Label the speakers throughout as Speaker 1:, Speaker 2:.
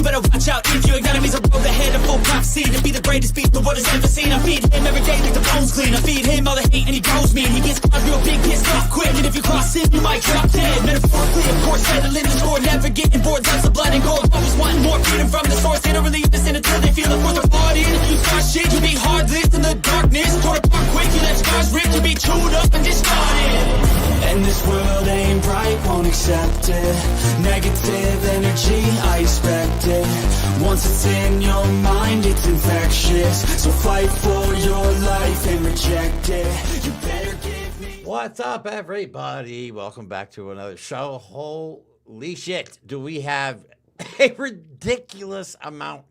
Speaker 1: better watch out if your enemy's a road ahead of full prophecy to be the greatest beast the world has ever seen. I feed him every day like the bones clean. I feed him all the hate and he grows me. And he gets caught real big, pissed off quick. And if you cross him, you might drop dead. Metaphorically, of course, settling the score. Never getting bored, lots of blood and gore. Always wanting more freedom from the source. They don't really listen until they feel the force of blood in. You start shit, you be heartless in the darkness. Torn apart quick, you let scars rip. You be chewed up and discarded. And this world ain't bright, won't accept it. Negative energy, I expect it. Once it's in your mind, it's infectious. So fight for your life and reject it. You better give me...
Speaker 2: What's up, everybody? Welcome back to another show. Holy shit, do we have a ridiculous amount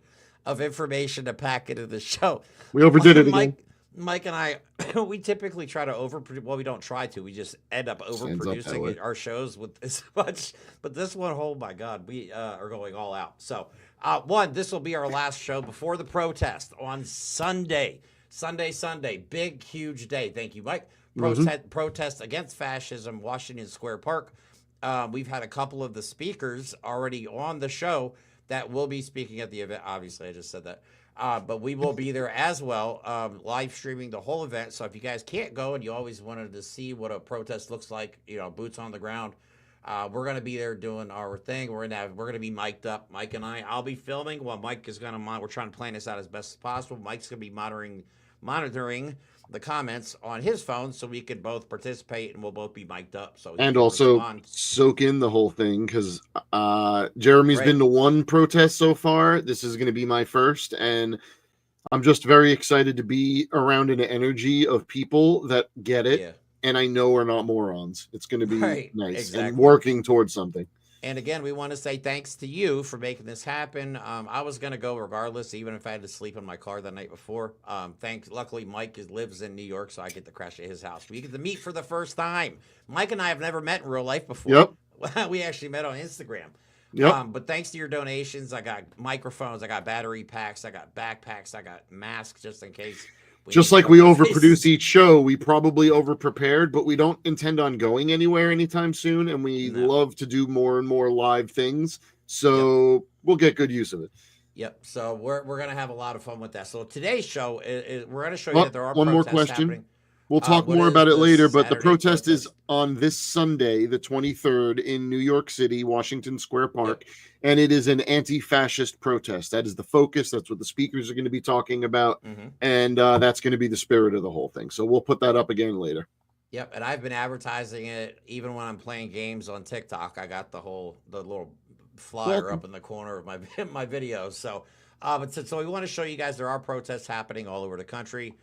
Speaker 2: of information to pack into the show.
Speaker 3: We overdid it again.
Speaker 2: Mike and I, we typically try to overproduce. Well, we don't try to. We just end up overproducing our shows with this much. But this one, oh my God, we are going all out. So, this will be our last show before the protest on Sunday. Sunday. Big, huge day. Thank you, Mike. Protest against fascism, Washington Square Park. We've had a couple of the speakers already on the show that will be speaking at the event. Obviously, I just said that. But we will be there as well, live streaming the whole event. So if you guys can't go and you always wanted to see what a protest looks like, you know, boots on the ground, we're going to be there doing our thing. We're going to be mic'd up, Mike and I. I'll be filming while Mike is going to we're trying to plan this out as best as possible. Mike's going to be monitoring the comments on his phone so we can both participate and we'll both be mic'd up. So
Speaker 3: and also soak in the whole thing because Jeremy's been to one protest so far. This is going to be my first, and I'm just very excited to be around an energy of people that get it. Yeah. And I know we're not morons. It's going to be nice and working towards something.
Speaker 2: And again, we want to say thanks to you for making this happen. I was going to go regardless, even if I had to sleep in my car the night before. Luckily, Mike lives in New York, so I get to crash at his house. We get to meet for the first time. Mike and I have never met in real life before. Yep. We actually met on Instagram. Yep. But thanks to your donations, I got microphones, I got battery packs, I got backpacks, I got masks just in case.
Speaker 3: Just like we overproduce each show, we probably overprepared, but we don't intend on going anywhere anytime soon, and we love to do more and more live things, so we'll get good use of it.
Speaker 2: Yep, so we're going to have a lot of fun with that. So today's show, we're going to show you that there are
Speaker 3: one more question.
Speaker 2: Happening.
Speaker 3: We'll talk more about it later, but the protest is on this Sunday, the 23rd, in New York City, Washington Square Park, and it is an anti-fascist protest. That is the focus. That's what the speakers are going to be talking about, and that's going to be the spirit of the whole thing. So we'll put that up again later.
Speaker 2: Yep, and I've been advertising it even when I'm playing games on TikTok. I got the little flyer up in the corner of my videos. So, so we want to show you guys there are protests happening all over the country.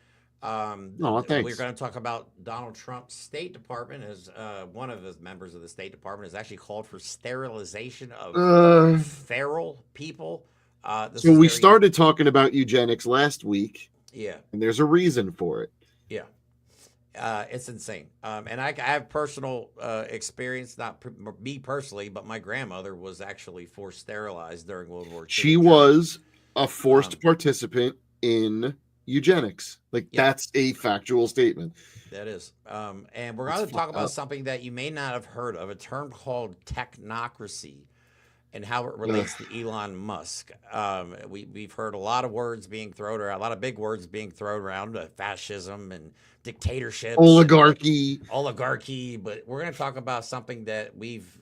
Speaker 3: Thanks.
Speaker 2: We're going to talk about Donald Trump's State Department as one of his members of the State Department has actually called for sterilization of feral people.
Speaker 3: So we started talking about eugenics last week.
Speaker 2: Yeah.
Speaker 3: And there's a reason for it.
Speaker 2: Yeah. It's insane. And I have personal experience, not me personally, but my grandmother was actually forced sterilized during World War II.
Speaker 3: She was a forced participant in eugenics. That's a factual statement.
Speaker 2: That is. And we're going to talk about something that you may not have heard of, a term called technocracy and how it relates to Elon Musk. We've heard a lot of words being thrown around, a lot of big words being thrown around, fascism and dictatorship,
Speaker 3: oligarchy,
Speaker 2: but we're going to talk about something that we've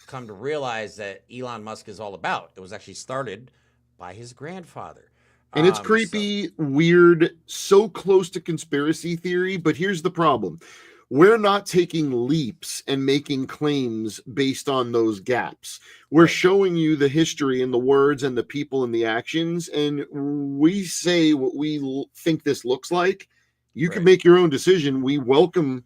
Speaker 2: come to realize that Elon Musk is all about. It was actually started by his grandfather.
Speaker 3: And it's creepy, weird, so close to conspiracy theory. But here's the problem. We're not taking leaps and making claims based on those gaps. We're showing you the history and the words and the people and the actions. And we say what we think this looks like. You can make your own decision. We welcome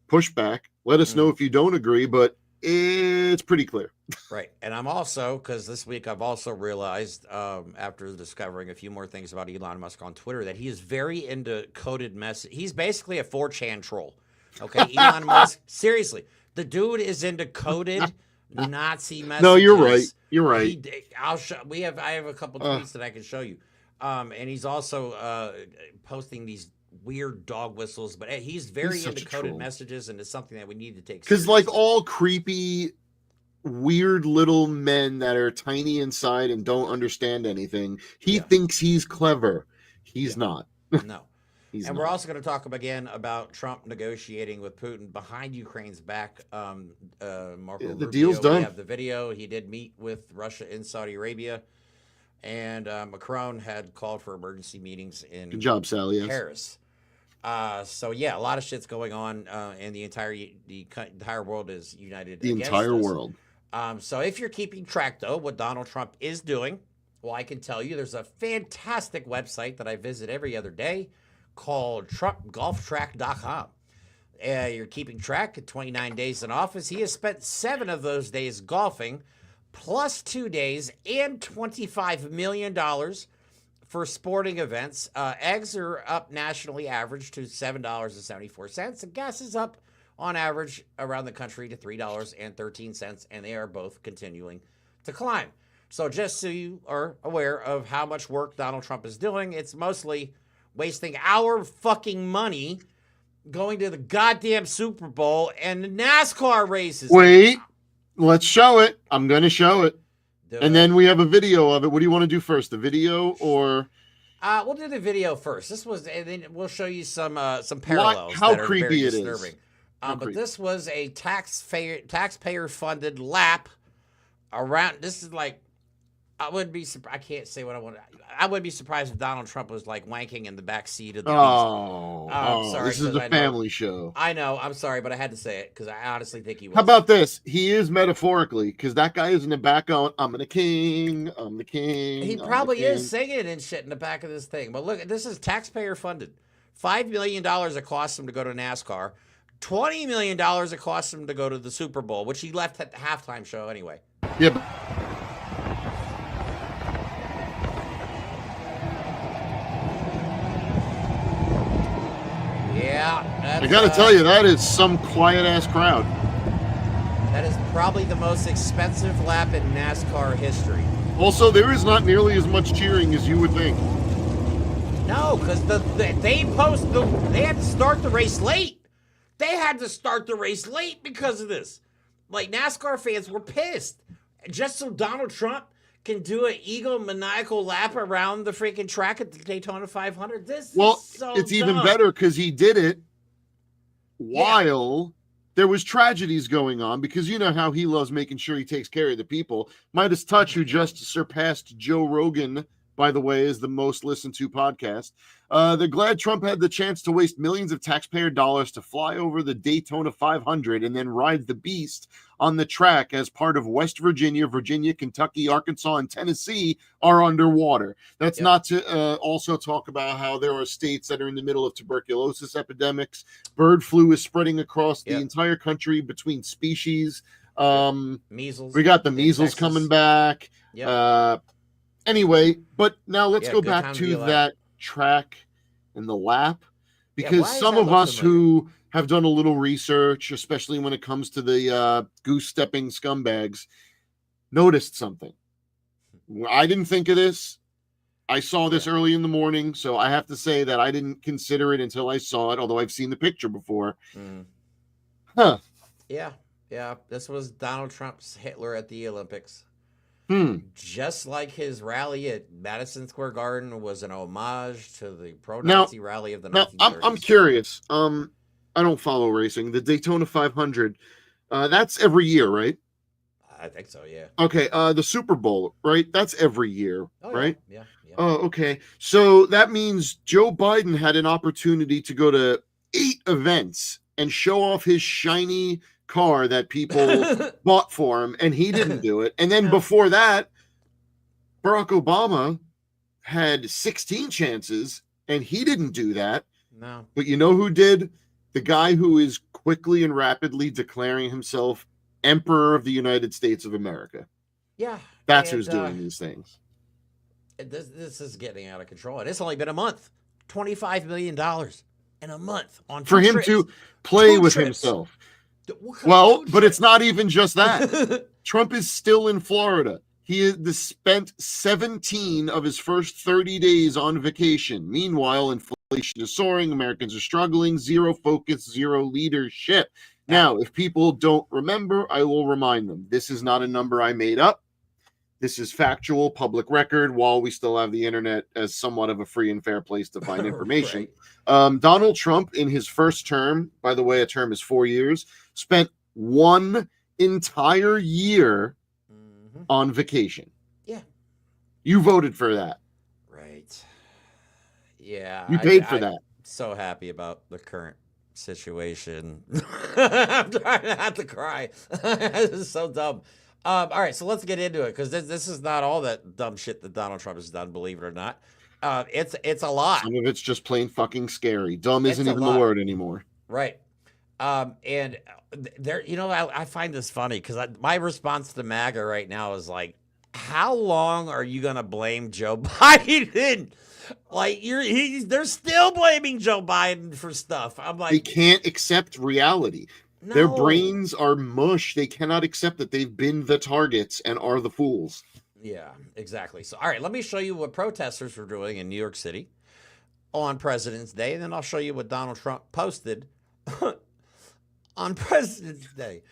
Speaker 3: pushback. Let us know if you don't agree, but it's pretty clear.
Speaker 2: Right. And I'm also, because this week I've also realized, after discovering a few more things about Elon Musk on Twitter, that he is very into coded message. He's basically a 4chan troll. Okay. Elon Musk, seriously, the dude is into coded Nazi messages.
Speaker 3: No, you're right. You're right.
Speaker 2: I have a couple tweets that I can show you. And he's also posting these weird dog whistles, but he's very into coded messages, and it's something that we need to take seriously.
Speaker 3: Because like all creepy weird little men that are tiny inside and don't understand anything. He thinks he's clever. He's not.
Speaker 2: No. And we're also going to talk again about Trump negotiating with Putin behind Ukraine's back. Marco
Speaker 3: the deal's done.
Speaker 2: We have the video. He did meet with Russia in Saudi Arabia. And Macron had called for emergency meetings in
Speaker 3: Good job, Sally.
Speaker 2: Paris. So yeah, a lot of shit's going on, and the entire world is united.
Speaker 3: The entire world.
Speaker 2: So if you're keeping track, though, what Donald Trump is doing, well, I can tell you there's a fantastic website that I visit every other day called TrumpGolfTrack.com. You're keeping track of 29 days in office. He has spent 7 of those days golfing, plus 2 days and $25 million for sporting events. Eggs are up nationally average to $7.74, and gas is up on average around the country to $3.13, and they are both continuing to climb. So just so you are aware of how much work Donald Trump is doing, it's mostly wasting our fucking money going to the goddamn Super Bowl and the NASCAR races.
Speaker 3: Wait, let's show it. I'm going to show it. And then we have a video of it. What do you want to do first, the video or?
Speaker 2: We'll do the video first. And then we'll show you some parallels.
Speaker 3: How
Speaker 2: that are
Speaker 3: creepy
Speaker 2: very
Speaker 3: it
Speaker 2: disturbing.
Speaker 3: is.
Speaker 2: But this was a taxpayer-funded lap around. This is like, I wouldn't be surprised. I can't say what I want. I wouldn't be surprised if Donald Trump was like wanking in the back seat of the beast.
Speaker 3: Sorry, this is a family show.
Speaker 2: I know. I'm sorry, but I had to say it because I honestly think he was.
Speaker 3: How about this? He is metaphorically, because that guy is in the back going, I'm the king, I'm the king.
Speaker 2: He probably is singing and shit in the back of this thing. But look, this is taxpayer funded. $5 million it cost him to go to NASCAR. $20 million it cost him to go to the Super Bowl, which he left at the halftime show anyway.
Speaker 3: Yeah.
Speaker 2: Yeah.
Speaker 3: I got to tell you, that is some quiet-ass crowd.
Speaker 2: That is probably the most expensive lap in NASCAR history.
Speaker 3: Also, there is not nearly as much cheering as you would think.
Speaker 2: No, because they had to start the race late. They had to start the race late because of this. Like, NASCAR fans were pissed. Just so Donald Trump can do an egomaniacal lap around the freaking track at the Daytona 500. This is so
Speaker 3: it's
Speaker 2: dumb.
Speaker 3: Even better because he did it while there was tragedies going on, because you know how he loves making sure he takes care of the people. Midas Touch, who just surpassed Joe Rogan, by the way, is the most listened to podcast. They're glad Trump had the chance to waste millions of taxpayer dollars to fly over the Daytona 500 and then ride the beast on the track as part of West Virginia, Kentucky, Arkansas, and Tennessee are underwater. That's not to also talk about how there are states that are in the middle of tuberculosis epidemics. Bird flu is spreading across the entire country between species.
Speaker 2: Measles.
Speaker 3: We got the measles coming back. Anyway, but now let's go back to that track and the lap, because some of us who have done a little research, especially when it comes to the goose-stepping scumbags, noticed something. I didn't think of this. I saw this early in the morning, so I have to say that I didn't consider it until I saw it, although I've seen the picture before.
Speaker 2: Yeah. This was Donald Trump's Hitler at the Olympics. Just like his rally at Madison Square Garden was an homage to the pro-Nazi rally of the 1930s.
Speaker 3: Now, I'm curious. I don't follow racing. The Daytona 500, that's every year, right?
Speaker 2: I think so, yeah.
Speaker 3: Okay, the Super Bowl, right? That's every year, right?
Speaker 2: Yeah.
Speaker 3: Oh, okay. So that means Joe Biden had an opportunity to go to 8 events and show off his shiny car that people bought for him, and he didn't do it. And then before that, Barack Obama had 16 chances, and he didn't do that.
Speaker 2: No.
Speaker 3: But you know who did? The guy who is quickly and rapidly declaring himself Emperor of the United States of America.
Speaker 2: Yeah.
Speaker 3: That's who's doing these things.
Speaker 2: This is getting out of control. And it's only been a month. $25 million in a month on
Speaker 3: for him to play with himself. Well, but it's not even just that. Trump is still in Florida. He has spent 17 of his first 30 days on vacation. Meanwhile, inflation is soaring. Americans are struggling. Zero focus, zero leadership. Now, if people don't remember, I will remind them. This is not a number I made up. This is factual, public record, while we still have the internet as somewhat of a free and fair place to find information.
Speaker 2: Right.
Speaker 3: Donald Trump, in his first term, by the way, a term is 4 years, spent 1 entire year on vacation.
Speaker 2: Yeah.
Speaker 3: You voted for that.
Speaker 2: Right. Yeah.
Speaker 3: You paid for that.
Speaker 2: So happy about the current situation. I'm trying not to cry. This is so dumb. All right, so let's get into it, because this is not all that dumb shit that Donald Trump has done, believe it or not. It's a lot.
Speaker 3: Some of it's just plain fucking scary. Dumb isn't even the word anymore.
Speaker 2: Right. And there, I find this funny, because my response to MAGA right now is like, how long are you gonna blame Joe Biden? Like, they're still blaming Joe Biden for stuff. I'm like,
Speaker 3: they can't accept reality.
Speaker 2: no.
Speaker 3: Their brains are mush. They cannot accept that they've been the targets and are the fools.
Speaker 2: Yeah, exactly. So, all right, let me show you what protesters were doing in New York City on President's Day, and then I'll show you what Donald Trump posted on President's Day.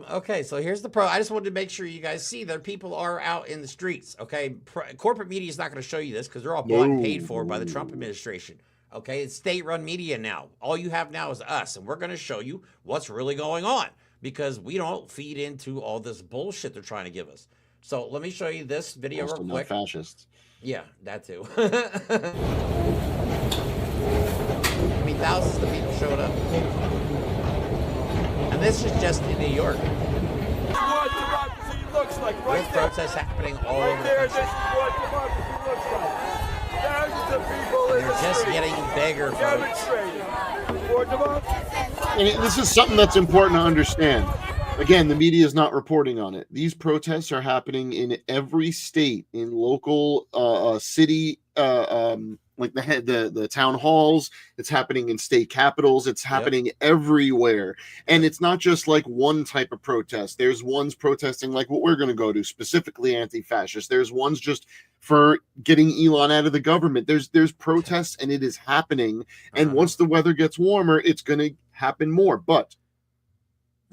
Speaker 2: Okay, so here's the I just wanted to make sure you guys see that people are out in the streets, okay? Corporate media is not going to show you this, because they're all bought and paid for by the Trump administration, okay? It's state-run media now. All you have now is us, and we're going to show you what's really going on, because we don't feed into all this bullshit they're trying to give us. So let me show you this video real quick.
Speaker 3: Not fascists.
Speaker 2: Yeah, that too. I mean, thousands of people showed up. And this is just in New York.
Speaker 4: This is what democracy looks like, right
Speaker 2: There's
Speaker 4: there.
Speaker 2: protests happening all
Speaker 4: Right
Speaker 2: over the
Speaker 4: there,
Speaker 2: country.
Speaker 4: this is what democracy looks like. Thousands of people in
Speaker 2: They're
Speaker 4: the
Speaker 2: just
Speaker 4: street
Speaker 2: getting bigger, folks.
Speaker 4: demonstrating for democracy.
Speaker 3: And this is something that's important to understand. Again, the media is not reporting on it. These protests are happening in every state, in local city, like the town halls. It's happening in state capitals. It's happening everywhere. And it's not just like one type of protest. There's ones protesting like what we're going to go to, specifically anti-fascist. There's ones just for getting Elon out of the government. There's protests, and it is happening. And once the weather gets warmer, it's going to happen more. But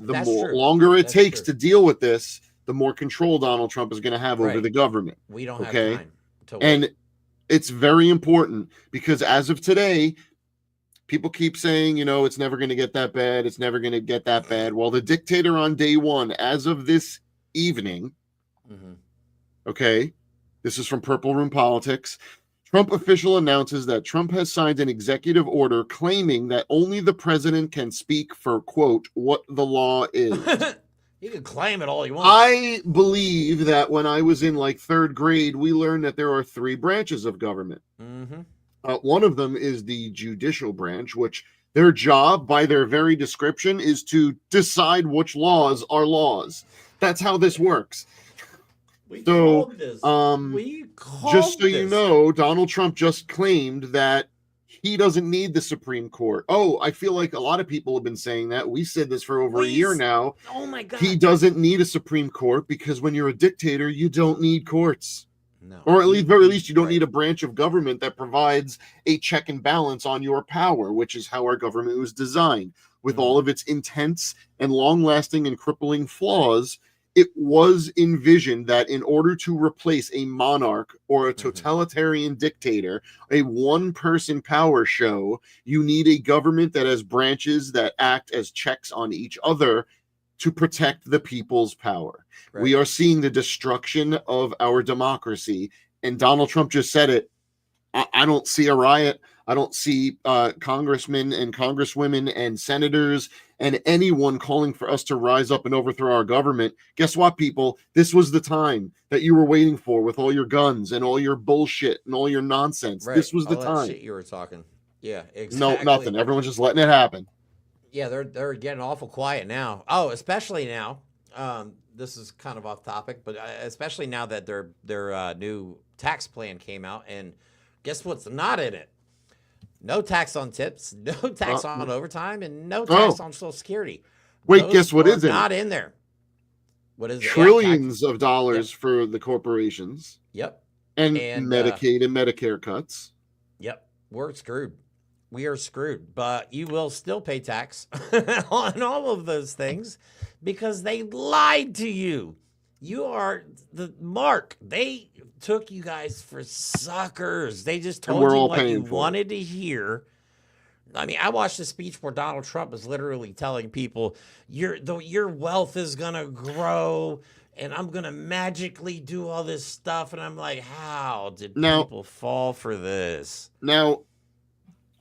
Speaker 3: the longer it takes to deal with this, the more control Donald Trump is going to have over the government.
Speaker 2: We don't have time to wait.
Speaker 3: And it's very important, because as of today, people keep saying, it's never going to get that bad. It's never going to get that bad. Well, the dictator on day one, as of this evening, okay, this is from Purple Room Politics. Trump official announces that Trump has signed an executive order claiming that only the president can speak for, quote, what the law is.
Speaker 2: You can claim it all you want.
Speaker 3: I believe that when I was in like 3rd grade, we learned that there are 3 branches of government. One of them is the judicial branch, which their job, by their very description, is to decide which laws are laws. That's how this works.
Speaker 2: We
Speaker 3: So,
Speaker 2: called this.
Speaker 3: just so you know, Donald Trump just claimed that he doesn't need the Supreme Court. Oh, I feel like a lot of people have been saying that. We said this for over a year now.
Speaker 2: Oh my God.
Speaker 3: He doesn't need a Supreme Court, because when you're a dictator, you don't need courts.
Speaker 2: No.
Speaker 3: Or at least, very least, you don't need a branch of government that provides a check and balance on your power, which is how our government was designed. With all of its intense and long-lasting and crippling flaws, it was envisioned that in order to replace a monarch or a totalitarian dictator, a one-person power show, you need a government that has branches that act as checks on each other to protect the people's power.
Speaker 2: Right.
Speaker 3: We are seeing the destruction of our democracy, and Donald Trump just said it. I don't see a riot. I don't see congressmen and congresswomen and senators and anyone calling for us to rise up and overthrow our government. Guess what, people? This was the time that you were waiting for, with all your guns and all your bullshit and all your nonsense.
Speaker 2: Right.
Speaker 3: This was the
Speaker 2: all
Speaker 3: time.
Speaker 2: That shit you were talking. Yeah, exactly.
Speaker 3: No, nothing. Everyone's just letting it happen.
Speaker 2: Yeah, they're getting awful quiet now. Oh, especially now. This is kind of off topic, but especially now that their new tax plan came out, and guess what's not in it? No tax on tips, no tax on overtime, and no tax on Social Security.
Speaker 3: Wait,
Speaker 2: Those
Speaker 3: guess what
Speaker 2: are
Speaker 3: is in
Speaker 2: not in there? What is it?
Speaker 3: Trillions of dollars for the corporations.
Speaker 2: Yep.
Speaker 3: And Medicaid and Medicare cuts.
Speaker 2: Yep. We're screwed. We are screwed, but you will still pay tax on all of those things because they lied to you. You are the mark. They took you guys for suckers. They just told you what you wanted to hear. I mean, I watched a speech where Donald Trump is literally telling people, your wealth is going to grow and I'm going to magically do all this stuff. And I'm like, how did people fall for this?
Speaker 3: Now,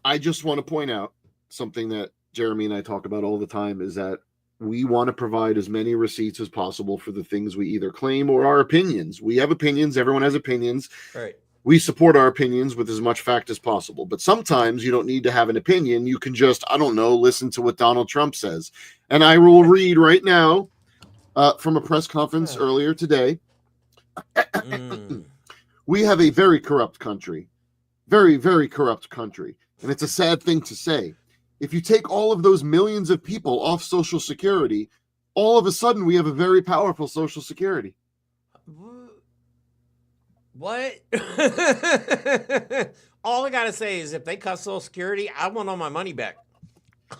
Speaker 3: I just want to point out something that Jeremy and I talk about all the time is that we want to provide as many receipts as possible for the things we either claim or our opinions. We have opinions. Everyone has opinions.
Speaker 2: Right.
Speaker 3: We support our opinions with as much fact as possible. But sometimes you don't need to have an opinion. You can just, I don't know, listen to what Donald Trump says. And I will read right now from a press conference earlier today. We have a very corrupt country. Very, very corrupt country. And it's a sad thing to say. If you take all of those millions of people off Social Security, all of a sudden we have a very powerful Social Security.
Speaker 2: What? All I got to say is if they cut Social Security, I want all my money back.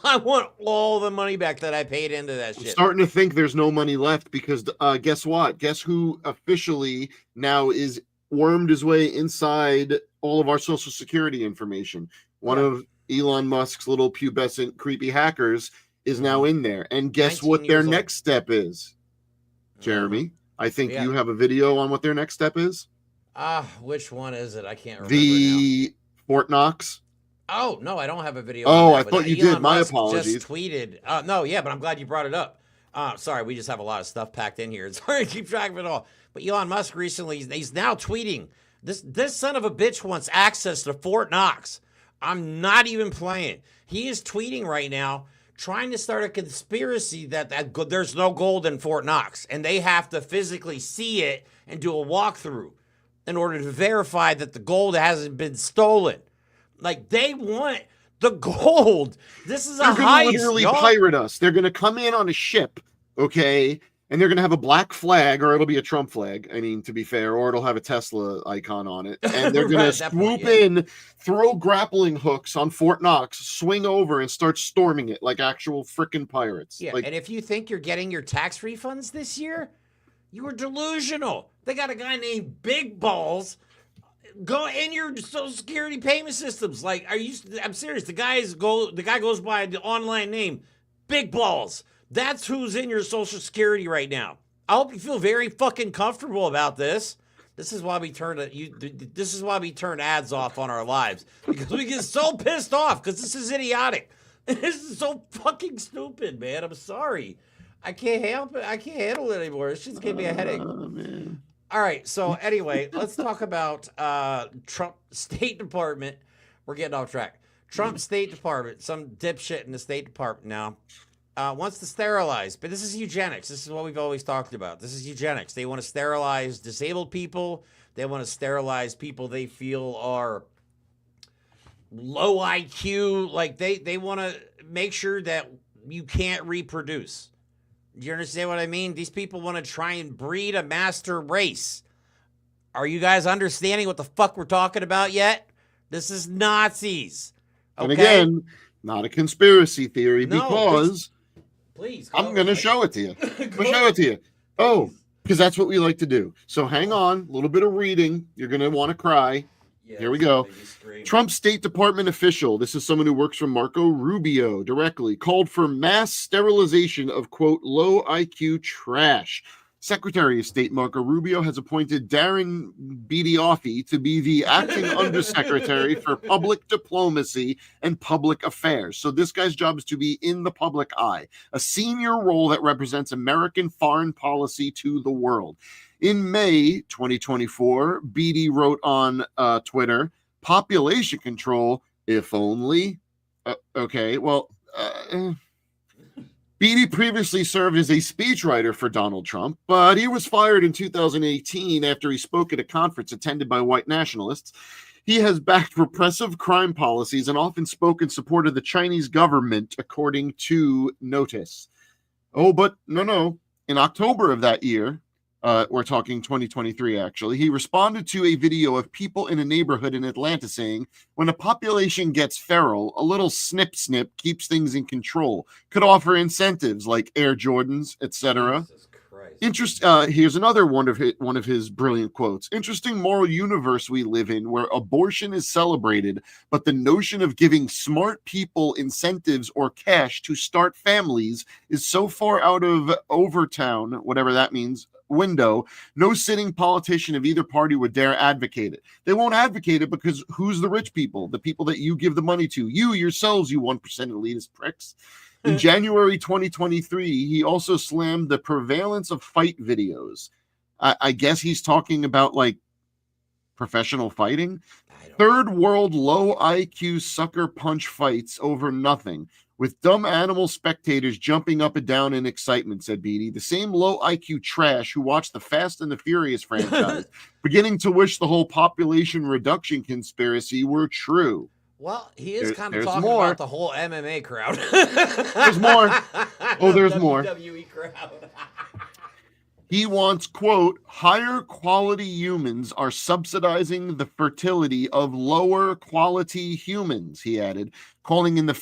Speaker 2: I want all the money back that I paid into that shit.
Speaker 3: I'm starting to think there's no money left because guess what? Guess who officially now is wormed his way inside all of our Social Security information? One of Elon Musk's little pubescent creepy hackers is now in there. And guess what their next step is? Jeremy, I think you have a video on what their next step is.
Speaker 2: Which one is it? I can't remember.
Speaker 3: The Fort Knox.
Speaker 2: Oh, no, I don't have a video.
Speaker 3: Oh, I thought you did. My apologies.
Speaker 2: Just tweeted. No, yeah, but I'm glad you brought it up. Sorry, we just have a lot of stuff packed in here. It's hard to keep track of it all. But Elon Musk recently, he's now tweeting. This son of a bitch wants access to Fort Knox. I'm not even playing. He is tweeting right now, trying to start a conspiracy that there's no gold in Fort Knox, and they have to physically see it and do a walkthrough in order to verify that the gold hasn't been stolen. Like, they want the gold. This is a heist. They're going to literally
Speaker 3: pirate us. They're going to come in on a ship, okay, and they're going to have a black flag, or it'll be a Trump flag, I mean, to be fair, or it'll have a Tesla icon on it. And they're going to swoop in, throw grappling hooks on Fort Knox, swing over, and start storming it like actual freaking pirates.
Speaker 2: Yeah, and if you think you're getting your tax refunds this year, you were delusional. They got a guy named Big Balls go in your Social Security payment systems. Like, I'm serious. The guy goes by the online name Big Balls. That's who's in your Social Security right now. I hope you feel very fucking comfortable about this. This is why we turn ads off on our lives, because we get so pissed off because this is idiotic. This is so fucking stupid, man. I'm sorry. I can't help it. I can't handle it anymore. It's just giving me a headache.
Speaker 3: Oh, man.
Speaker 2: All right. So anyway, let's talk about Trump State Department. We're getting off track. Trump State Department, some dipshit in the State Department now, wants to sterilize, but this is eugenics. This is what we've always talked about. This is eugenics. They want to sterilize disabled people. They want to sterilize people they feel are low IQ. Like they want to make sure that you can't reproduce. Do you understand what I mean? These people want to try and breed a master race. Are you guys understanding what the fuck we're talking about yet? This is Nazis. Okay?
Speaker 3: And again, not a conspiracy theory, because
Speaker 2: please,
Speaker 3: I'm going to show it to you. I'm going to show it to you. Oh, because that's what we like to do. So hang on, a little bit of reading. You're going to want to cry. Here we go. Trump State Department official, this is someone who works for Marco Rubio directly, called for mass sterilization of, quote, low IQ trash. Secretary of State Marco Rubio has appointed Darren Bedioffi to be the acting undersecretary for public diplomacy and public affairs. So this guy's job is to be in the public eye, a senior role that represents American foreign policy to the world. In May 2024, Beatty wrote on Twitter, population control, if only. Beatty previously served as a speechwriter for Donald Trump, but he was fired in 2018 after he spoke at a conference attended by white nationalists. He has backed repressive crime policies and often spoke in support of the Chinese government, according to Notice. Oh, but no. In October of that year, We're talking 2023, actually. He responded to a video of people in a neighborhood in Atlanta saying, when a population gets feral, a little snip snip keeps things in control, could offer incentives like Air Jordans, etc. Here's another one of his brilliant quotes. Interesting moral universe we live in where abortion is celebrated, but the notion of giving smart people incentives or cash to start families is so far out of Overtown, whatever that means, window, no sitting politician of either party would dare advocate it. They won't advocate it because who's the rich people? The people that you give the money to. You yourselves, you 1% elitist pricks. In January 2023, he also slammed the prevalence of fight videos. I guess he's talking about like professional fighting. Third world low IQ sucker punch fights over nothing, with dumb animal spectators jumping up and down in excitement, said Beatty. The same low IQ trash who watched the Fast and the Furious franchise, beginning to wish the whole population reduction conspiracy were true.
Speaker 2: Well, he is kind of talking about the whole MMA crowd.
Speaker 3: There's more. Oh, there's more.
Speaker 2: WWE crowd.
Speaker 3: He wants, quote, higher quality humans are subsidizing the fertility of lower quality humans, he added, calling in the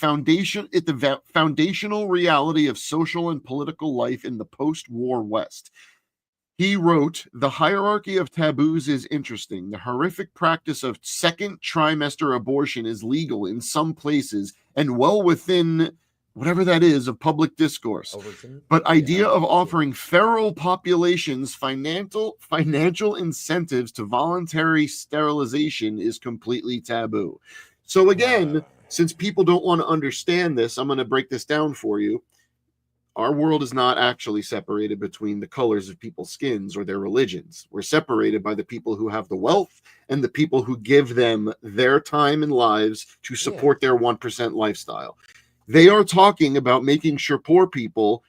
Speaker 3: foundational reality of social and political life in the post-war West. He wrote, the hierarchy of taboos is interesting. The horrific practice of second trimester abortion is legal in some places and well within whatever that is of public discourse. But idea of offering feral populations financial incentives to voluntary sterilization is completely taboo. So again, since people don't want to understand this, I'm going to break this down for you. Our world is not actually separated between the colors of people's skins or their religions. We're separated by the people who have the wealth and the people who give them their time and lives to support their 1% lifestyle. They are talking about making sure poor people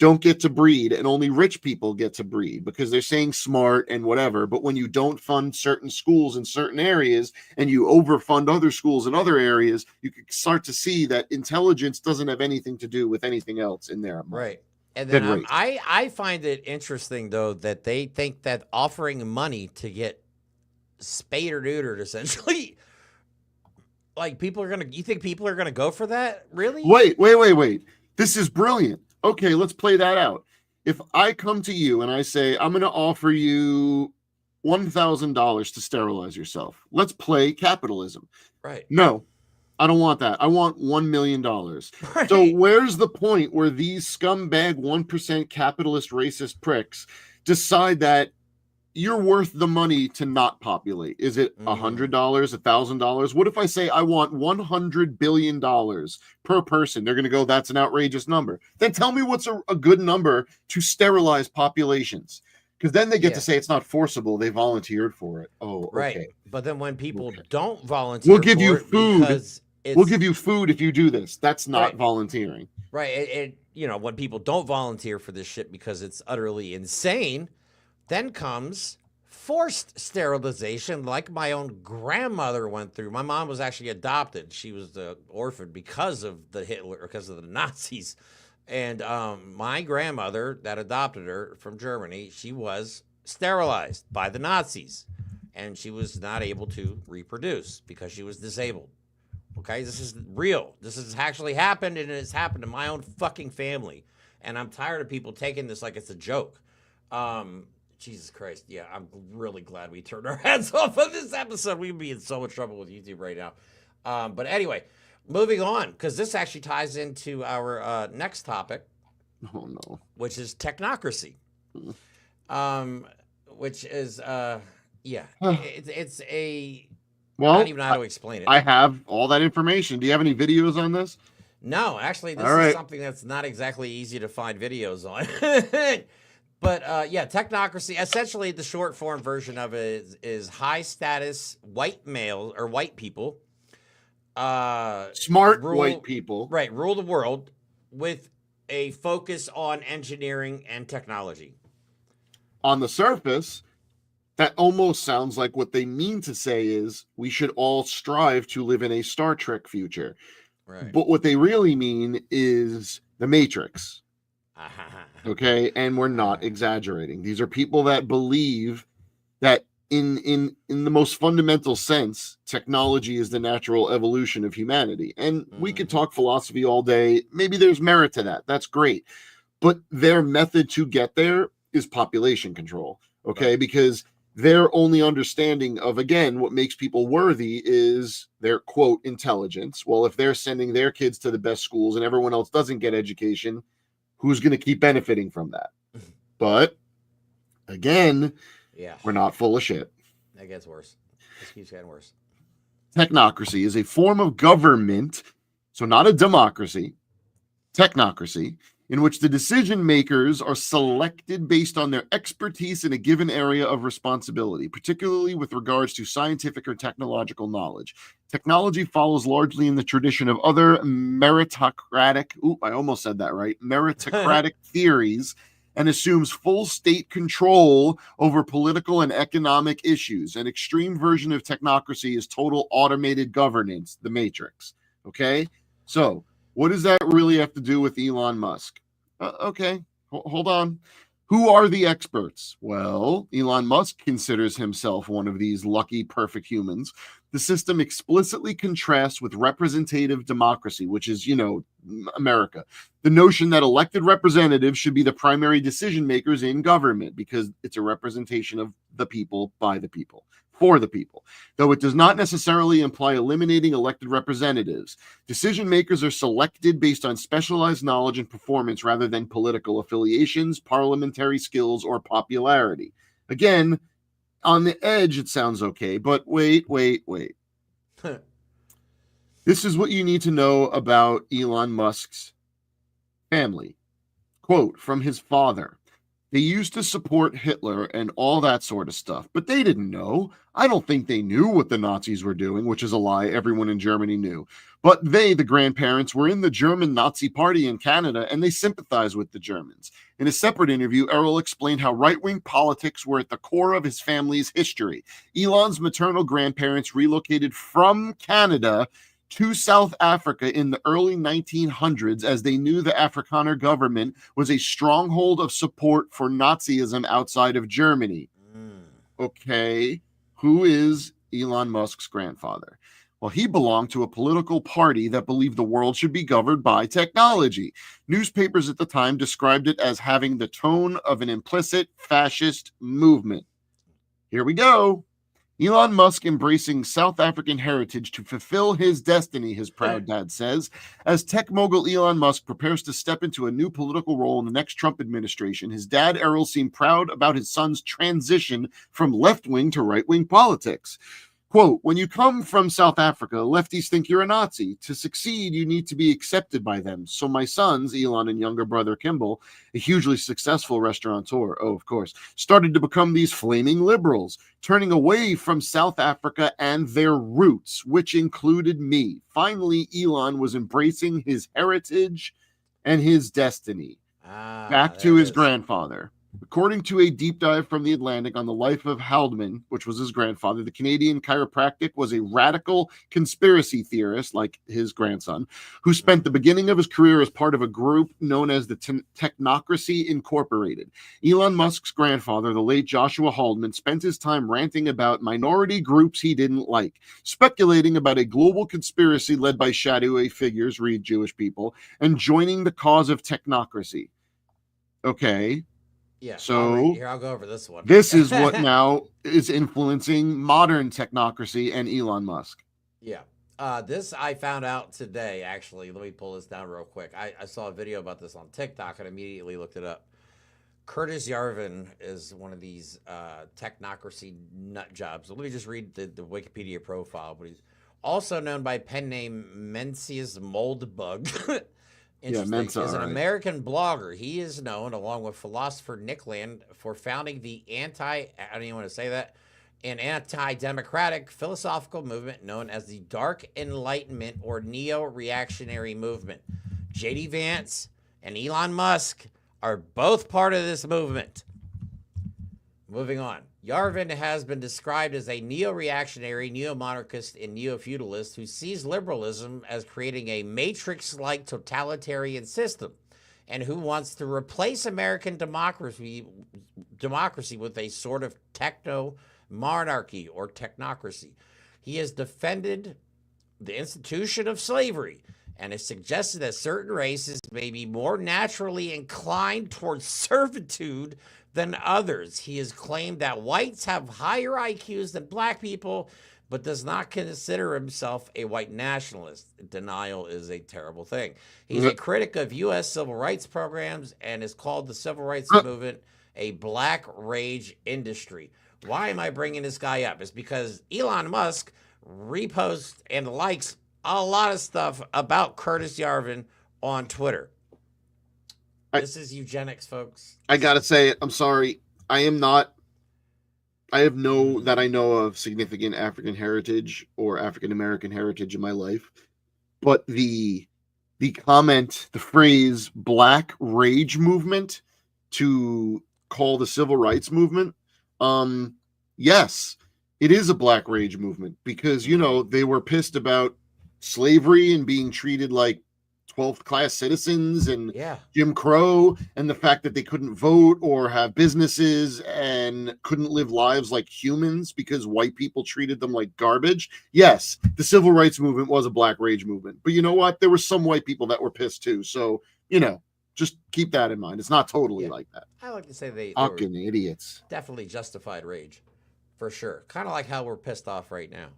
Speaker 3: don't get to breed and only rich people get to breed because they're saying smart and whatever. But when you don't fund certain schools in certain areas and you overfund other schools in other areas, you can start to see that intelligence doesn't have anything to do with anything else in there.
Speaker 2: Right. And then I find it interesting, though, that they think that offering money to get spayed or neutered, essentially, like you think people are going to go for that? Really?
Speaker 3: Wait. This is brilliant. Okay, let's play that out. If I come to you and I say, I'm going to offer you $1,000 to sterilize yourself. Let's play capitalism.
Speaker 2: Right.
Speaker 3: No, I don't want that. I want $1 million.
Speaker 2: Right.
Speaker 3: So where's the point where these scumbag 1% capitalist racist pricks decide that you're worth the money to not populate? Is it $100, $1,000? What if I say I want $100 billion per person? They're going to go, that's an outrageous number. Then tell me what's a good number to sterilize populations. Because then they get to say it's not forcible. They volunteered for it. Oh, okay.
Speaker 2: Right. But then when people don't volunteer,
Speaker 3: we'll give you food. We'll give you food if you do this. That's not volunteering.
Speaker 2: Right. When people don't volunteer for this shit because it's utterly insane, then comes forced sterilization, like my own grandmother went through. My mom was actually adopted. She was orphaned because of the Nazis. And my grandmother that adopted her from Germany, she was sterilized by the Nazis. And she was not able to reproduce because she was disabled. Okay, this is real. This has actually happened, and it's happened to my own fucking family. And I'm tired of people taking this like it's a joke. Jesus Christ. Yeah, I'm really glad we turned our heads off of this episode. We'd be in so much trouble with YouTube right now. But anyway, moving on, because this actually ties into our next topic.
Speaker 3: Oh, no.
Speaker 2: Which is technocracy. Which is, it's a...
Speaker 3: Well,
Speaker 2: I don't even know how to explain it.
Speaker 3: I have all that information. Do you have any videos on this?
Speaker 2: No, actually, this is something that's not exactly easy to find videos on. But technocracy, essentially the short form version of it is high status white male or white people.
Speaker 3: Smart white people.
Speaker 2: Right, rule the world with a focus on engineering and technology.
Speaker 3: On the surface, that almost sounds like what they mean to say is we should all strive to live in a Star Trek future.
Speaker 2: Right.
Speaker 3: But what they really mean is the Matrix. Okay, and we're not exaggerating. These are people that believe that in the most fundamental sense, technology is the natural evolution of humanity. And we could talk philosophy all day. Maybe there's merit to that. That's great. But their method to get there is population control. Okay,
Speaker 2: Right.
Speaker 3: because their only understanding of, again, what makes people worthy is their quote intelligence. Well, if they're sending their kids to the best schools and everyone else doesn't get education, who's going to keep benefiting from that? But again,
Speaker 2: Yeah,
Speaker 3: we're not full of shit.
Speaker 2: that gets worse. This keeps getting worse.
Speaker 3: Technocracy is a form of government, so not a democracy, technocracy, in which the decision makers are selected based on their expertise in a given area of responsibility, particularly with regards to scientific or technological knowledge. Technology follows largely in the tradition of other meritocratic, I almost said that right, meritocratic theories, and assumes full state control over political and economic issues. An extreme version of technocracy is total automated governance, the Matrix. Okay? So, what does that really have to do with Elon Musk? Okay, hold on. Who are the experts? Well, Elon Musk considers himself one of these lucky, perfect humans. The system explicitly contrasts with representative democracy, which is, America. The notion that elected representatives should be the primary decision makers in government because it's a representation of the people, by the people, for the people, though it does not necessarily imply eliminating elected representatives. Decision makers are selected based on specialized knowledge and performance rather than political affiliations, parliamentary skills, or popularity. Again, on the edge, it sounds okay, but wait. This is what you need to know about Elon Musk's family. Quote from his father: "They used to support Hitler and all that sort of stuff, but they didn't know. I don't think they knew what the Nazis were doing," which is a lie. Everyone in Germany knew. But they, the grandparents, were in the German Nazi party in Canada, and they sympathized with the Germans. In a separate interview, Errol explained how right-wing politics were at the core of his family's history. Elon's maternal grandparents relocated from Canada to South Africa in the early 1900s as they knew the Afrikaner government was a stronghold of support for Nazism outside of Germany. Okay, who is Elon Musk's grandfather? Well, he belonged to a political party that believed the world should be governed by technology. Newspapers at the time described it as having the tone of an implicit fascist movement. Here we go. Elon Musk embracing South African heritage to fulfill his destiny, his proud dad says. As tech mogul Elon Musk prepares to step into a new political role in the next Trump administration, his dad Errol seemed proud about his son's transition from left-wing to right-wing politics. Quote, "When you come from South Africa, lefties think you're a Nazi. To succeed, you need to be accepted by them. So my sons, Elon and younger brother Kimball, a hugely successful restaurateur, of course, started to become these flaming liberals, turning away from South Africa and their roots, which included me. Finally, Elon was embracing his heritage and his destiny." Back to his grandfather. According to a deep dive from The Atlantic on the life of Haldeman, which was his grandfather, the Canadian chiropractic was a radical conspiracy theorist, like his grandson, who spent the beginning of his career as part of a group known as the Technocracy Incorporated. Elon Musk's grandfather, the late Joshua Haldeman, spent his time ranting about minority groups he didn't like, speculating about a global conspiracy led by shadowy figures, read Jewish people, and joining the cause of technocracy. Okay.
Speaker 2: Yeah.
Speaker 3: So
Speaker 2: I'll go over this one.
Speaker 3: This is what now is influencing modern technocracy and Elon Musk.
Speaker 2: Yeah. This I found out today, actually. Let me pull this down real quick. I saw a video about this on TikTok and immediately looked it up. Curtis Yarvin is one of these technocracy nut jobs. So let me just read the Wikipedia profile. But he's also known by pen name Mencius Moldbug. Interesting. As an American blogger, he is known, along with philosopher Nick Land, for founding the I don't even want to say that, an anti-democratic philosophical movement known as the Dark Enlightenment or Neo-Reactionary Movement. J.D. Vance and Elon Musk are both part of this movement. Moving on. Yarvin has been described as a neo-reactionary, neo-monarchist, and neo-feudalist who sees liberalism as creating a matrix-like totalitarian system. and who wants to replace American democracy with a sort of techno monarchy or technocracy. He has defended the institution of slavery and has suggested that certain races may be more naturally inclined towards servitude than others. He has claimed that whites have higher IQs than black people, but does not consider himself a white nationalist. Denial is a terrible thing. He's a critic of U.S. civil rights programs and has called the civil rights movement a black rage industry. Why am I bringing this guy up? It's because Elon Musk reposts and likes a lot of stuff about Curtis Yarvin on Twitter. This is eugenics, folks.
Speaker 3: I gotta say it. I'm sorry. I have no that I know of significant African heritage or African American heritage in my life, but the comment, the phrase "Black Rage Movement" to call the civil rights movement, yes, it is a Black Rage movement because they were pissed about slavery and being treated like 12th class citizens and Jim Crow, and the fact that they couldn't vote or have businesses and couldn't live lives like humans because white people treated them like garbage. Yes, the civil rights movement was a Black Rage movement, but you know what? There were some white people that were pissed too. So, just keep that in mind. It's not totally like that.
Speaker 2: I like to say they
Speaker 3: fucking idiots.
Speaker 2: Definitely justified rage, for sure. Kind of like how we're pissed off right now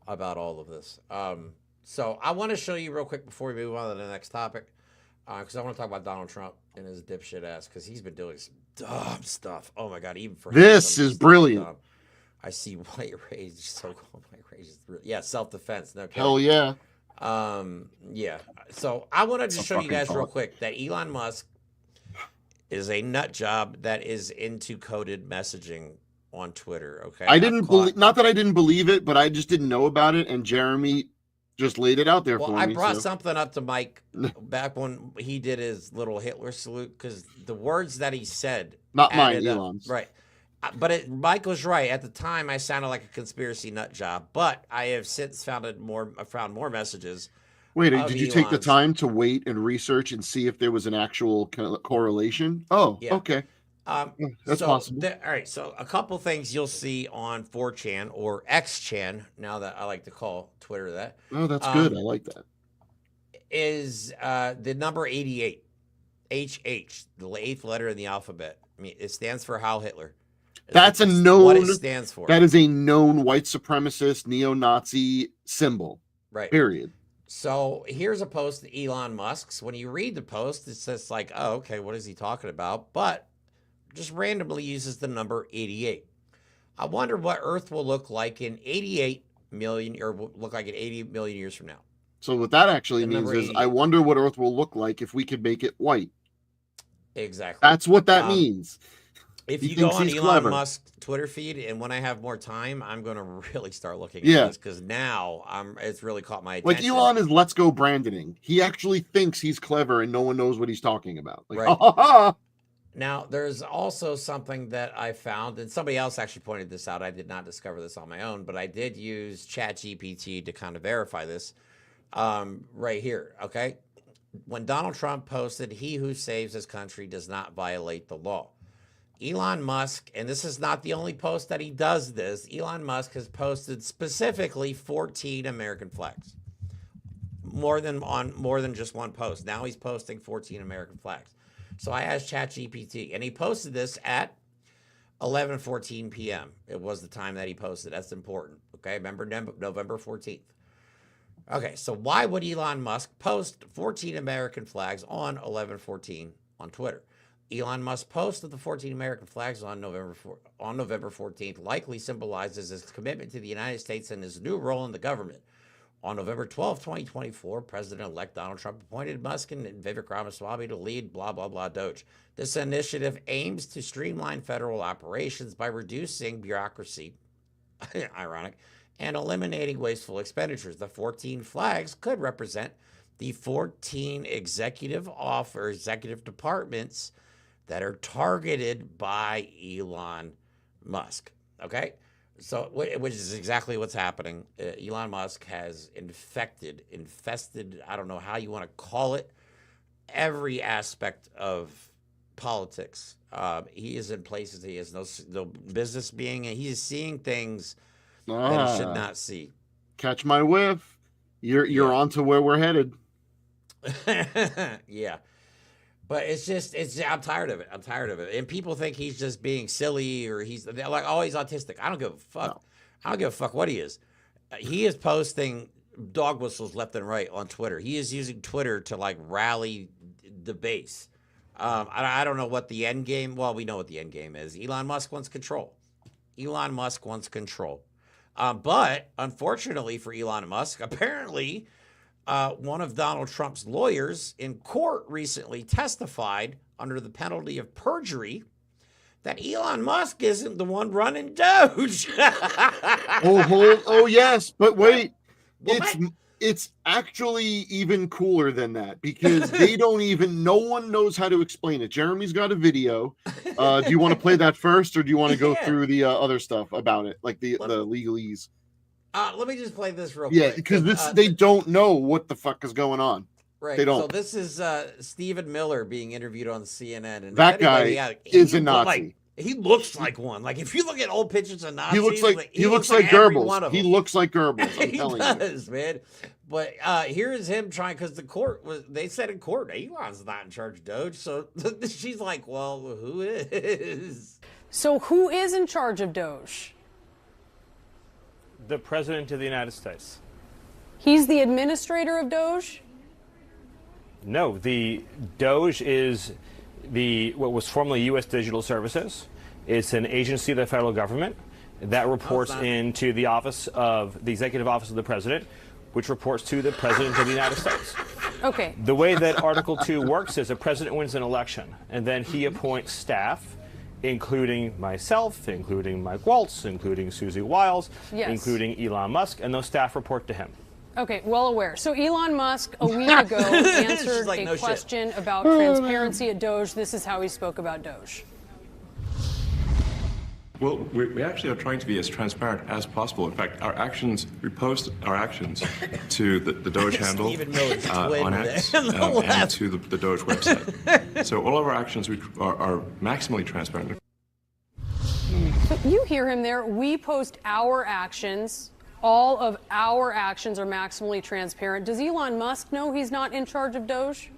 Speaker 2: about all of this. So I want to show you real quick before we move on to the next topic, because I want to talk about Donald Trump and his dipshit ass, because he's been doing some dumb stuff. Oh my God, even for
Speaker 3: this is brilliant.
Speaker 2: I see white rage, so-called white rage. Self-defense. No kidding.
Speaker 3: Hell yeah.
Speaker 2: Yeah. So I wanted to show you guys real quick that Elon Musk is a nut job that is into coded messaging on Twitter. Okay.
Speaker 3: I didn't believe, not that I didn't believe it, but I just didn't know about it, and Jeremy just laid it out there for me.
Speaker 2: I brought something up to Mike back when he did his little Hitler salute, because the words that he said.
Speaker 3: Not mine, Elon's.
Speaker 2: Right. But Mike was right. At the time, I sounded like a conspiracy nut job, but I have since found more messages.
Speaker 3: Wait, did you take the time to wait and research and see if there was an actual kind of correlation? Oh, yeah. Okay. That's possible.
Speaker 2: All right, so a couple things you'll see on 4chan or X-chan, now that I like to call Twitter that.
Speaker 3: Oh, that's good. I like that.
Speaker 2: Is the number 88, HH, the 8th letter in the alphabet. I mean, it stands for Heil Hitler.
Speaker 3: That's a known.
Speaker 2: What it stands for.
Speaker 3: That is a known white supremacist, neo-Nazi symbol.
Speaker 2: Right.
Speaker 3: Period.
Speaker 2: So here's a post to Elon Musk's. When you read the post, it's just like, oh, okay, what is he talking about? But just randomly uses the number 88. I wonder what Earth will look like in 88 million, or will look like in 80 million years from now.
Speaker 3: So what that actually means is, I wonder what Earth will look like if we could make it white.
Speaker 2: Exactly.
Speaker 3: That's what that means.
Speaker 2: If you go on Elon Musk's Twitter feed, and when I have more time, I'm going to really start looking at this, because now it's really caught my attention.
Speaker 3: Like, Elon is let's go Brandoning. He actually thinks he's clever and no one knows what he's talking about. Like,
Speaker 2: right. Now, there's also something that I found, and somebody else actually pointed this out. I did not discover this on my own, but I did use ChatGPT to kind of verify this right here, okay? When Donald Trump posted, "He who saves his country does not violate the law." Elon Musk, and this is not the only post that he does this, Elon Musk has posted specifically 14 American flags. More than just one post. Now he's posting 14 American flags. So I asked ChatGPT, and he posted this at 11:14 p.m. It was the time that he posted. That's important. Okay, remember November 14th. Okay, so why would Elon Musk post 14 American flags on 11/14 on Twitter? Elon Musk's post of the 14 American flags on November 14th likely symbolizes his commitment to the United States and his new role in the government. On November 12, 2024, President-elect Donald Trump appointed Musk and Vivek Ramaswamy to lead blah, blah, blah Doge. This initiative aims to streamline federal operations by reducing bureaucracy, ironic, and eliminating wasteful expenditures. The 14 flags could represent the 14 executive departments that are targeted by Elon Musk, okay? So, which is exactly what's happening. Elon Musk has infested, I don't know how you want to call it, every aspect of politics. He is in places he has no business being, and he is seeing things that he should not see.
Speaker 3: Catch my whiff. You're on to where we're headed.
Speaker 2: Yeah. But I'm tired of it. And people think he's just being silly, or they're like, oh, he's autistic. I don't give a fuck. No. I don't give a fuck what he is. He is posting dog whistles left and right on Twitter. He is using Twitter to like rally the base. I don't know what the end game. Well, we know what the end game is. Elon Musk wants control. But unfortunately for Elon Musk, apparently one of Donald Trump's lawyers in court recently testified under the penalty of perjury that Elon Musk isn't the one running Doge.
Speaker 3: Oh yes, but wait. It's actually even cooler than that, because no one knows how to explain it. Jeremy's got a video. Do you want to play that first, or do you want to go through the other stuff about it, like the legalese?
Speaker 2: Let me just play this real
Speaker 3: quick. Yeah, because they don't know what the fuck is going on.
Speaker 2: Right.
Speaker 3: They don't.
Speaker 2: So this is Stephen Miller being interviewed on CNN, and
Speaker 3: that guy is a Nazi.
Speaker 2: He looks like one. Like, if you look at old pictures of Nazis,
Speaker 3: he looks like Goebbels. He looks like Goebbels.
Speaker 2: He does, man. But here is him trying, because they said in court, Elon's not in charge of Doge. So she's like, well, who is?
Speaker 5: So who is in charge of Doge?
Speaker 6: The President of the United States.
Speaker 5: He's the administrator of Doge?
Speaker 6: No, the Doge is what was formerly U.S. Digital Services. It's an agency of the federal government that reports into the executive office of the president, which reports to the President of the United States.
Speaker 5: Okay.
Speaker 6: The way that Article 2 works is the president wins an election, and then he appoints staff, including myself, including Mike Waltz, including Susie Wiles, including Elon Musk, and those staff report to him.
Speaker 5: Okay, well aware. So Elon Musk, a week ago, answered a question about transparency at Doge. This is how he spoke about Doge.
Speaker 7: Well, we actually are trying to be as transparent as possible. In fact, we post our actions to the Doge handle on X and to the Doge website. So all of our actions are maximally transparent.
Speaker 5: So you hear him there. We post our actions. All of our actions are maximally transparent. Does Elon Musk know he's not in charge of Doge?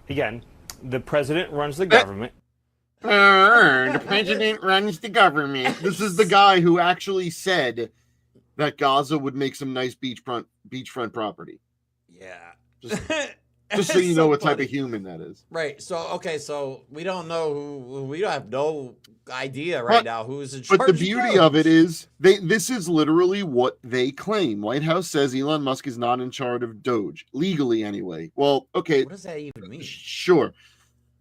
Speaker 6: Again, the president runs the government.
Speaker 3: The president runs the government. This is the guy who actually said that Gaza would make some nice beachfront property.
Speaker 2: Yeah.
Speaker 3: Just so you know what type of human that is.
Speaker 2: Right. So we don't know we have no idea now who's in charge.
Speaker 3: But the beauty of it is this is literally what they claim. White House says Elon Musk is not in charge of Doge, legally anyway. Well, okay.
Speaker 2: What does that even mean?
Speaker 3: Sure.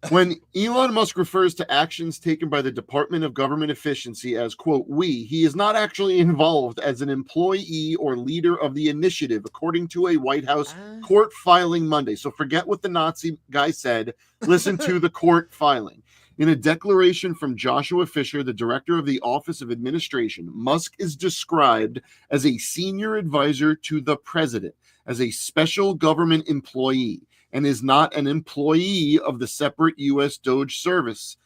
Speaker 3: When Elon Musk refers to actions taken by the Department of Government Efficiency as, quote, he is not actually involved as an employee or leader of the initiative, according to a White House court filing Monday. So forget what the Nazi guy said. Listen to the court filing. In a declaration from Joshua Fisher, the director of the Office of Administration, Musk is described as a senior advisor to the president, as a special government employee, and is not an employee of the separate U.S. Doge Service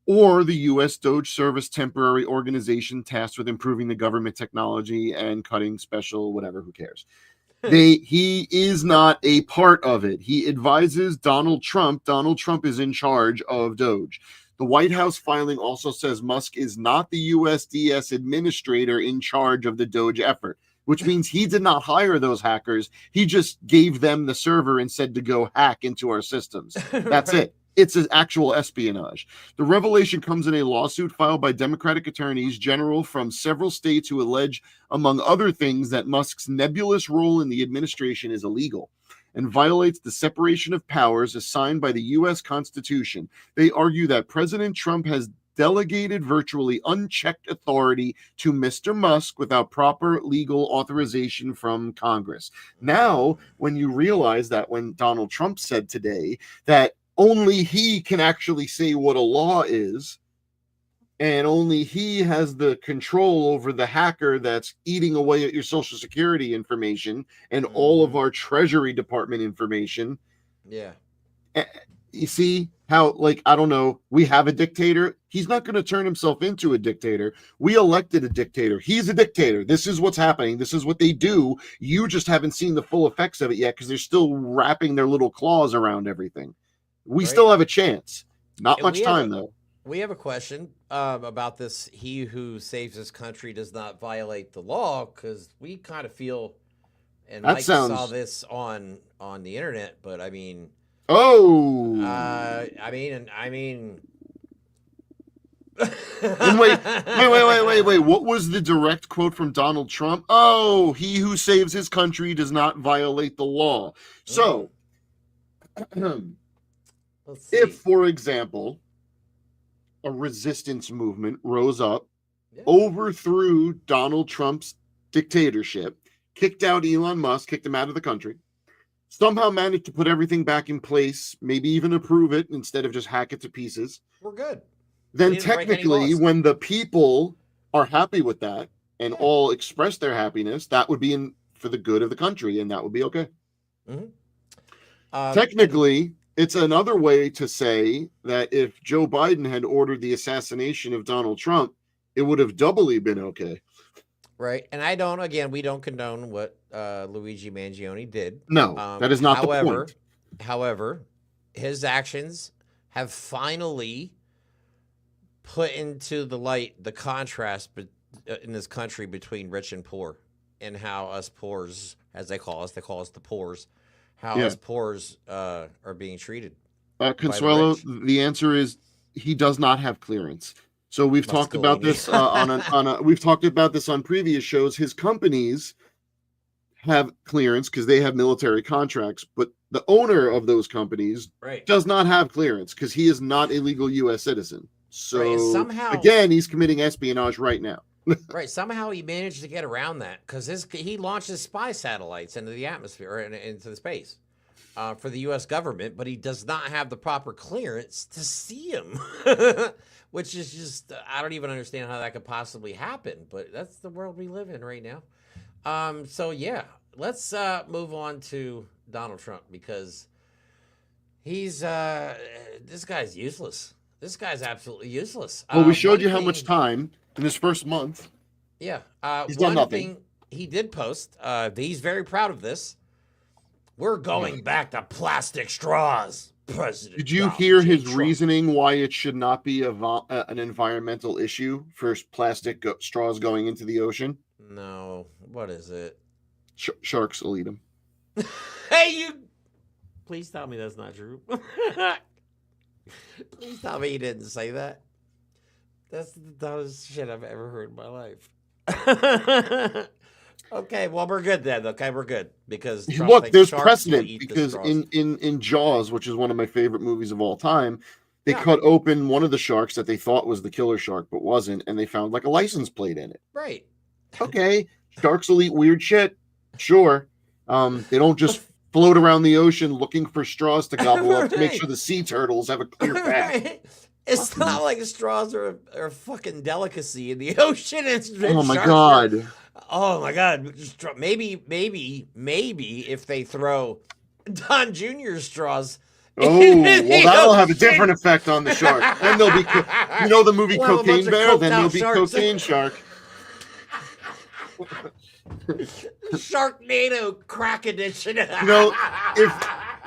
Speaker 3: or the U.S. Doge Service temporary organization tasked with improving the government technology and cutting special whatever, who cares. He is not a part of it. He advises Donald Trump. Donald Trump is in charge of Doge. The White House filing also says Musk is not the USDS administrator in charge of the Doge effort, which means he did not hire those hackers. He just gave them the server and said to go hack into our systems. That's it. It's an actual espionage. The revelation comes in a lawsuit filed by Democratic attorneys general from several states who allege, among other things, that Musk's nebulous role in the administration is illegal and violates the separation of powers assigned by the U.S. Constitution. They argue that President Trump has delegated virtually unchecked authority to Mr. Musk without proper legal authorization from Congress. Now, when you realize that when Donald Trump said today that only he can actually say what a law is, and only he has the control over the hacker that's eating away at your Social Security information and all of our Treasury Department information.
Speaker 2: Yeah.
Speaker 3: You see how, like, I don't know, we have a dictator. He's not going to turn himself into a dictator. We elected a dictator. He's a dictator. This is what's happening. This is what they do. You just haven't seen the full effects of it yet because they're still wrapping their little claws around everything. We still have a chance. Not much time, though.
Speaker 2: We have a question about this. He who saves his country does not violate the law, because we kind of feel, and Mike saw this on the internet, but I mean...
Speaker 3: Oh,
Speaker 2: I mean.
Speaker 3: wait. What was the direct quote from Donald Trump? Oh, he who saves his country does not violate the law. So, if, for example, a resistance movement rose up, overthrew Donald Trump's dictatorship, kicked out Elon Musk, kicked him out of the country, somehow managed to put everything back in place, maybe even approve it instead of just hack it to pieces,
Speaker 2: we're good.
Speaker 3: Then technically, when the people are happy with that and all express their happiness, that would be for the good of the country, and that would be okay. Technically, it's another way to say that if Joe Biden had ordered the assassination of Donald Trump, it would have doubly been okay.
Speaker 2: Right. And we don't condone what Luigi Mangione did.
Speaker 3: No, that is not the point.
Speaker 2: However, his actions have finally put into the light the contrast in this country between rich and poor, and how us poors, as they call us the poors, how us poors are being treated.
Speaker 3: Consuelo, the answer is he does not have clearance. So we've talked about this we've talked about this on previous shows. His companies have clearance because they have military contracts, but the owner of those companies does not have clearance because he is not a legal U.S. citizen. So somehow, again, he's committing espionage right now.
Speaker 2: Right. Somehow he managed to get around that because he launches spy satellites into the atmosphere and into the space for the U.S. government, but he does not have the proper clearance to see him. Which is just, I don't even understand how that could possibly happen, but that's the world we live in right now. So yeah, let's move on to Donald Trump, because he's, this guy's useless. This guy's absolutely useless.
Speaker 3: Well, we showed you how much time in his first month.
Speaker 2: Yeah.
Speaker 3: He's done nothing.
Speaker 2: Thing he did post, he's very proud of this. We're going back to plastic straws. President
Speaker 3: Did you hear his reasoning why it should not be an environmental issue for plastic straws going into the ocean?
Speaker 2: No. What is it?
Speaker 3: Sharks will eat them.
Speaker 2: Hey, you! Please tell me that's not true. Please tell me you didn't say that. That's the dumbest shit I've ever heard in my life. Okay, well, we're good then. Okay, we're good, because Trump,
Speaker 3: look, there's precedent, because in Jaws, which is one of my favorite movies of all time, they cut open one of the sharks that they thought was the killer shark but wasn't, and they found like a license plate in it.
Speaker 2: Right.
Speaker 3: Okay, sharks will eat weird shit. Sure. They don't just float around the ocean looking for straws to gobble up to make sure the sea turtles have a clear path.
Speaker 2: Right. It's not like straws are a fucking delicacy in the ocean.
Speaker 3: Oh my god.
Speaker 2: Oh my god. Maybe if they throw Don Jr.'s straws.
Speaker 3: Oh, well, that'll have a different effect on the shark. Then they'll be, you know, the movie Cocaine Bear? Then there'll be Cocaine Shark.
Speaker 2: Sharknado crack edition.
Speaker 3: You know,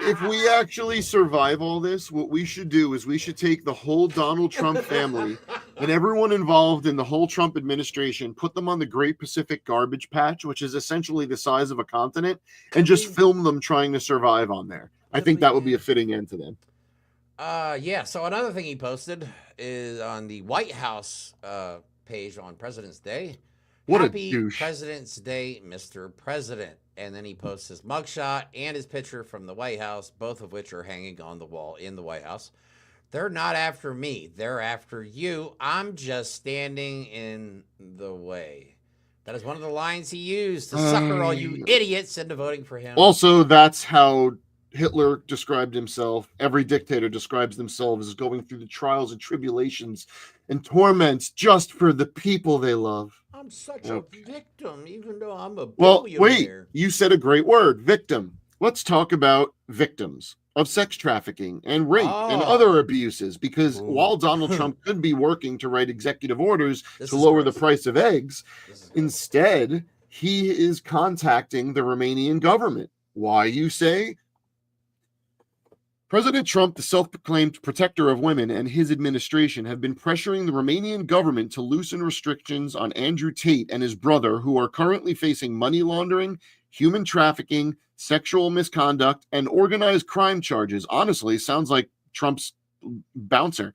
Speaker 3: if we actually survive all this, what we should do is we should take the whole Donald Trump family and everyone involved in the whole Trump administration, put them on the Great Pacific Garbage Patch, which is essentially the size of a continent, and just film them trying to survive on there. I think that would be a fitting end to them.
Speaker 2: Yeah. So another thing he posted is on the White House page on President's Day.
Speaker 3: What
Speaker 2: Happy
Speaker 3: a douche.
Speaker 2: President's Day, Mr. President. And then he posts his mugshot and his picture from the White House, both of which are hanging on the wall in the White House. They're not after me. They're after you. I'm just standing in the way. That is one of the lines he used to sucker all you idiots into voting for him.
Speaker 3: Also, that's how Hitler described himself, every dictator describes themselves as going through the trials and tribulations and torments just for the people they love.
Speaker 2: I'm such a victim, even though I'm a
Speaker 3: Well,
Speaker 2: billionaire.
Speaker 3: wait, you said a great word, victim. Let's talk about victims of sex trafficking and rape and other abuses, because while Donald Trump could be working to write executive orders to lower the price of eggs, instead, he is contacting the Romanian government. Why, you say? President Trump, the self-proclaimed protector of women, and his administration have been pressuring the Romanian government to loosen restrictions on Andrew Tate and his brother, who are currently facing money laundering, human trafficking, sexual misconduct, and organized crime charges. Honestly, sounds like Trump's bouncer.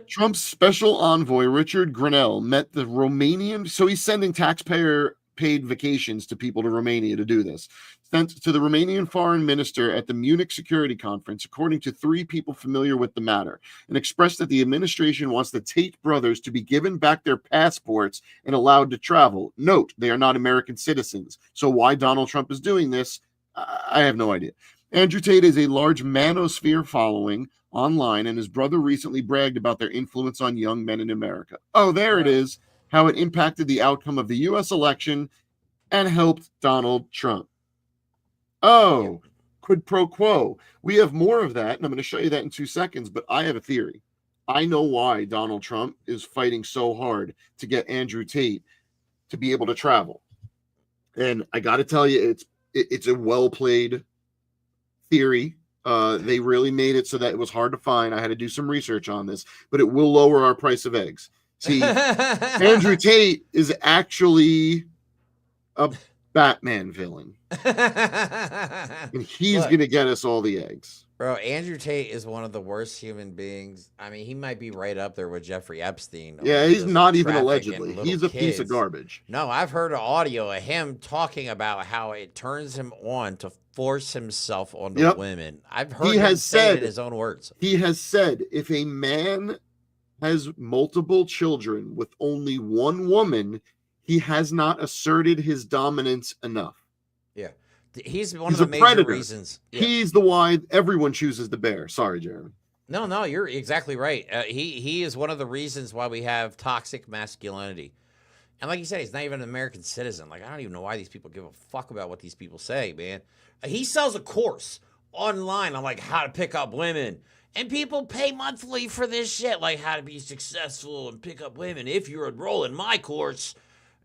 Speaker 3: Trump's special envoy, Richard Grenell, met the Romanian... So he's sending taxpayer-paid vacations to people to Romania to do this. Sent to the Romanian foreign minister at the Munich Security Conference, according to 3 people familiar with the matter, and expressed that the administration wants the Tate brothers to be given back their passports and allowed to travel. Note, they are not American citizens. So why Donald Trump is doing this, I have no idea. Andrew Tate is a large manosphere following online, and his brother recently bragged about their influence on young men in America. Oh, there it is, how it impacted the outcome of the U.S. election and helped Donald Trump. Oh, quid pro quo. We have more of that, and I'm going to show you that in 2 seconds, but I have a theory. I know why Donald Trump is fighting so hard to get Andrew Tate to be able to travel. And I got to tell you, it's a well-played theory. They really made it so that it was hard to find. I had to do some research on this, but it will lower our price of eggs. See, Andrew Tate is actually a Batman villain. And he's going to get us all the eggs.
Speaker 2: Bro, Andrew Tate is one of the worst human beings. I mean, he might be right up there with Jeffrey Epstein.
Speaker 3: Yeah, he's not even allegedly. He's a piece of garbage.
Speaker 2: No, I've heard an audio of him talking about how it turns him on to force himself on the women. I've heard him say it in his own words.
Speaker 3: He has said, if a man has multiple children with only one woman, he has not asserted his dominance enough.
Speaker 2: Yeah. He's one of the major predator. Reasons. Yeah.
Speaker 3: He's the why everyone chooses the bear. Sorry, Jeremy.
Speaker 2: No, you're exactly right. He is one of the reasons why we have toxic masculinity. And like you said, he's not even an American citizen. Like, I don't even know why these people give a fuck about what these people say, man. He sells a course online on, like, how to pick up women. And people pay monthly for this shit, like how to be successful and pick up women. If you enroll in my course,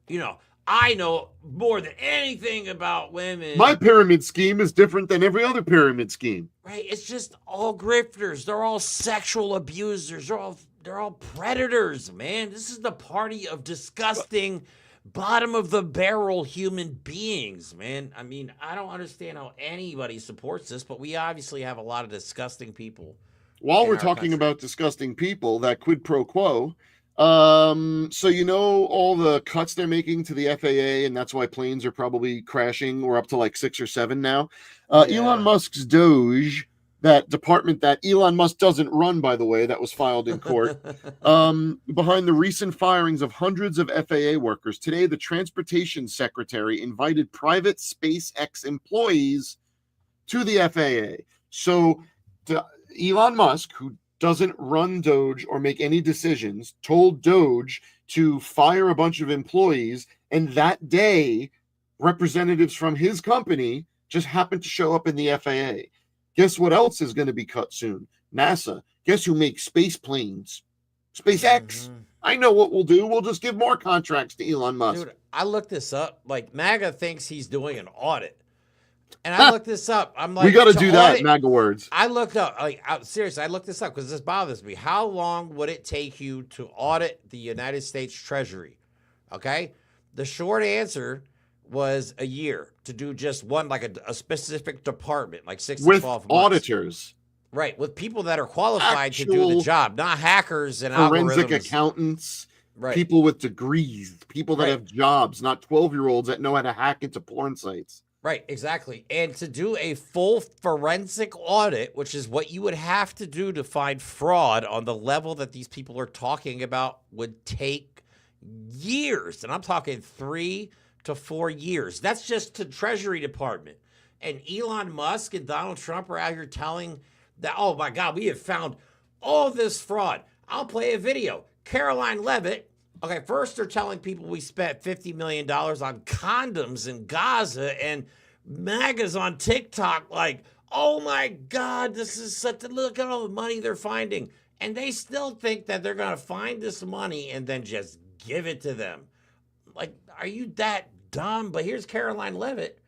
Speaker 2: you know, I know more than anything about women.
Speaker 3: My pyramid scheme is different than every other pyramid scheme.
Speaker 2: Right? It's just all grifters. They're all sexual abusers. They're all predators, man. This is the party of disgusting, bottom of the barrel human beings, man. I mean, I don't understand how anybody supports this, but we obviously have a lot of disgusting people.
Speaker 3: While we're talking about disgusting people, that quid pro quo. So you know all the cuts they're making to the FAA, and that's why planes are probably crashing. We're up to like 6 or 7 now. Elon Musk's Doge, that department that Elon Musk doesn't run, by the way, that was filed in court, behind the recent firings of hundreds of FAA workers. Today, the transportation secretary invited private SpaceX employees to the FAA. So Elon Musk, who doesn't run Doge or make any decisions, told Doge to fire a bunch of employees, and that day, representatives from his company just happened to show up in the FAA. Guess what else is going to be cut soon? NASA. Guess who makes space planes? SpaceX. I know what we'll do. We'll just give more contracts to Elon Musk.
Speaker 2: Dude, I looked this up. Like, MAGA thinks he's doing an audit. And I looked this up. I'm like,
Speaker 3: we got to do that, MAGA words.
Speaker 2: I looked up, seriously, I looked this up because this bothers me. How long would it take you to audit the United States Treasury? Okay? The short answer was a year to do just one, like a specific department, like 6 to 12 months.
Speaker 3: With auditors.
Speaker 2: Right, with people that are qualified to do the job, not hackers and
Speaker 3: forensic
Speaker 2: algorithms.
Speaker 3: Accountants,
Speaker 2: right.
Speaker 3: People with degrees, people that have jobs, not 12-year-olds that know how to hack into porn sites.
Speaker 2: Right, exactly. And to do a full forensic audit, which is what you would have to do to find fraud on the level that these people are talking about, would take years. And I'm talking 3 to 4 years. That's just the Treasury Department. And Elon Musk and Donald Trump are out here telling that, oh my God, we have found all this fraud. I'll play a video. Caroline Levitt. Okay, first they're telling people we spent $50 million on condoms in Gaza, and MAGA's on TikTok like, oh my God, this is such a, look at all the money they're finding. And they still think that they're going to find this money and then just give it to them. Like, are you that dumb? But here's Caroline Levitt.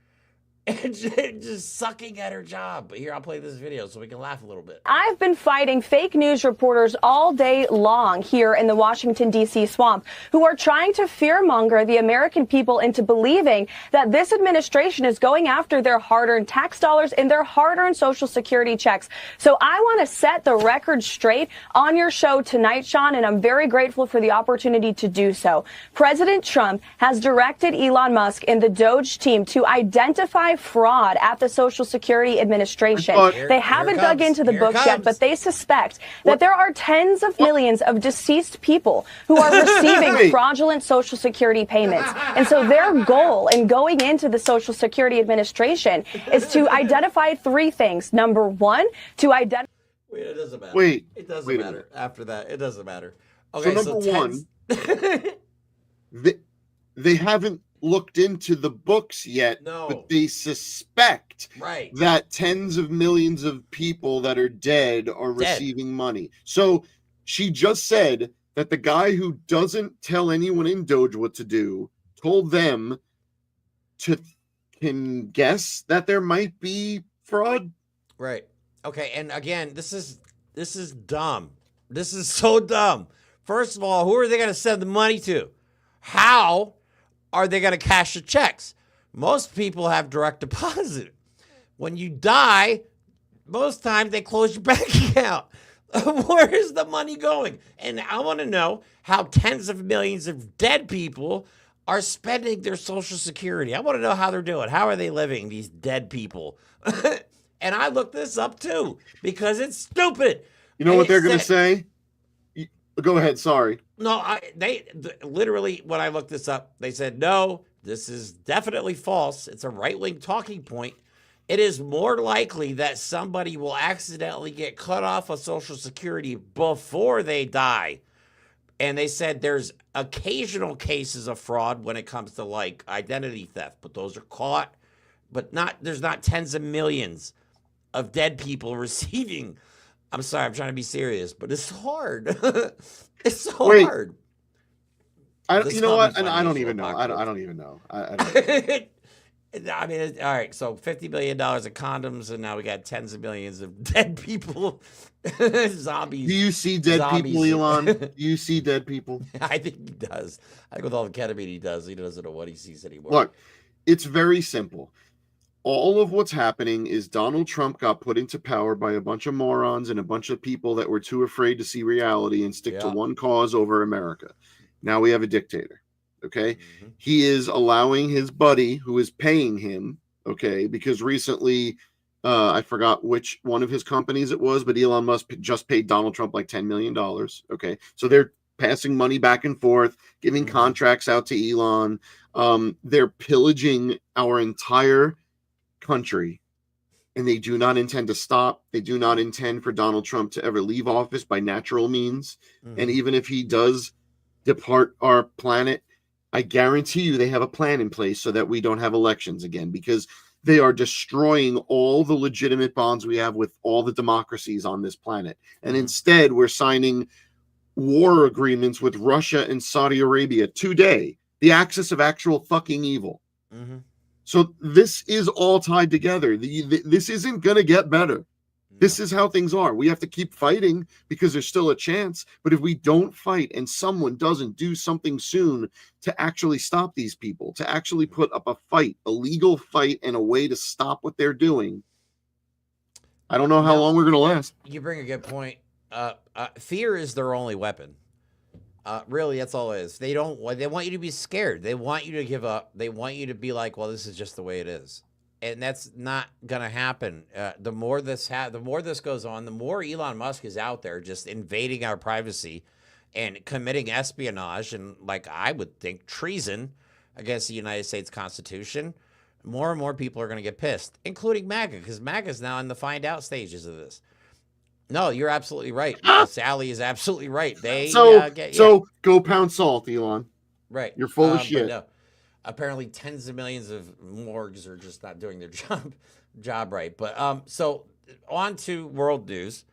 Speaker 2: And just sucking at her job. But here, I'll play this video so we can laugh a little bit.
Speaker 8: I've been fighting fake news reporters all day long here in the Washington, D.C. swamp who are trying to fearmonger the American people into believing that this administration is going after their hard-earned tax dollars and their hard-earned Social Security checks. So I want to set the record straight on your show tonight, Sean, and I'm very grateful for the opportunity to do so. President Trump has directed Elon Musk and the Doge team to identify fraud at the Social Security Administration. They haven't dug into the books yet, but they suspect that there are tens of millions of deceased people who are receiving fraudulent Social Security payments. And so their goal in going into the Social Security Administration is to identify three things. Number one, to identify...
Speaker 2: Wait, it doesn't matter.
Speaker 3: Wait.
Speaker 2: It doesn't matter. After that, it doesn't matter. Okay,
Speaker 3: so number one, they haven't looked into the books yet, but they suspect that tens of millions of people that are dead are receiving money. So she just said that the guy who doesn't tell anyone in Doge what to do told them to can guess that there might be fraud.
Speaker 2: Right. Okay. And again, this is dumb. This is so dumb. First of all, who are they going to send the money to? How are they going to cash the checks? Most people have direct deposit. When you die, most times they close your bank account. Where is the money going? And I want to know how tens of millions of dead people are spending their Social Security. I want to know how they're doing. How are they living, these dead people? And I looked this up too because it's stupid.
Speaker 3: You know what they're going to say? Go ahead. Sorry.
Speaker 2: No, literally, when I looked this up, they said, no, this is definitely false. It's a right-wing talking point. It is more likely that somebody will accidentally get cut off of Social Security before they die. And they said there's occasional cases of fraud when it comes to like identity theft, but those are caught. But there's not tens of millions of dead people receiving. I'm sorry, I'm trying to be serious, but it's hard. It's so hard.
Speaker 3: You know what? And I don't even know. I don't even know. I
Speaker 2: mean, all right. So $50 million of condoms, and now we got tens of millions of dead people, zombies.
Speaker 3: Do you see dead people, Elon? Do you see dead people?
Speaker 2: I think he does. I think with all the ketamine he does, he doesn't know what he sees anymore.
Speaker 3: Look, it's very simple. All of what's happening is Donald Trump got put into power by a bunch of morons and a bunch of people that were too afraid to see reality and stick to one cause over America. Now we have a dictator. Okay. Mm-hmm. He is allowing his buddy who is paying him. Okay. Because recently, I forgot which one of his companies it was, but Elon Musk just paid Donald Trump like $10 million. Okay. So they're passing money back and forth, giving contracts out to Elon. They're pillaging our entire country, and they do not intend to stop. They do not intend for Donald Trump to ever leave office by natural means. And even if he does depart our planet, I guarantee you they have a plan in place so that we don't have elections again, because they are destroying all the legitimate bonds we have with all the democracies on this planet. And instead, we're signing war agreements with Russia and Saudi Arabia today, the axis of actual fucking evil. So this is all tied together. This isn't going to get better. This is how things are. We have to keep fighting because there's still a chance. But if we don't fight and someone doesn't do something soon to actually stop these people, to actually put up a fight, a legal fight, and a way to stop what they're doing, I don't know how long we're going to last.
Speaker 2: You bring a good point. Fear is their only weapon. Really, that's all it is. They want you to be scared. They want you to give up. They want you to be like, well, this is just the way it is. And that's not going to happen. The more this goes on, the more Elon Musk is out there just invading our privacy and committing espionage and, like, I would think treason against the United States Constitution. more and more people are going to get pissed, including MAGA, because MAGA is now in the find out stages of this. No, you're absolutely right. Sally is absolutely right. They
Speaker 3: so go pound salt, Elon.
Speaker 2: Right.
Speaker 3: You're full of shit.
Speaker 2: No, apparently tens of millions of morgues are just not doing their job right. But so on to world news.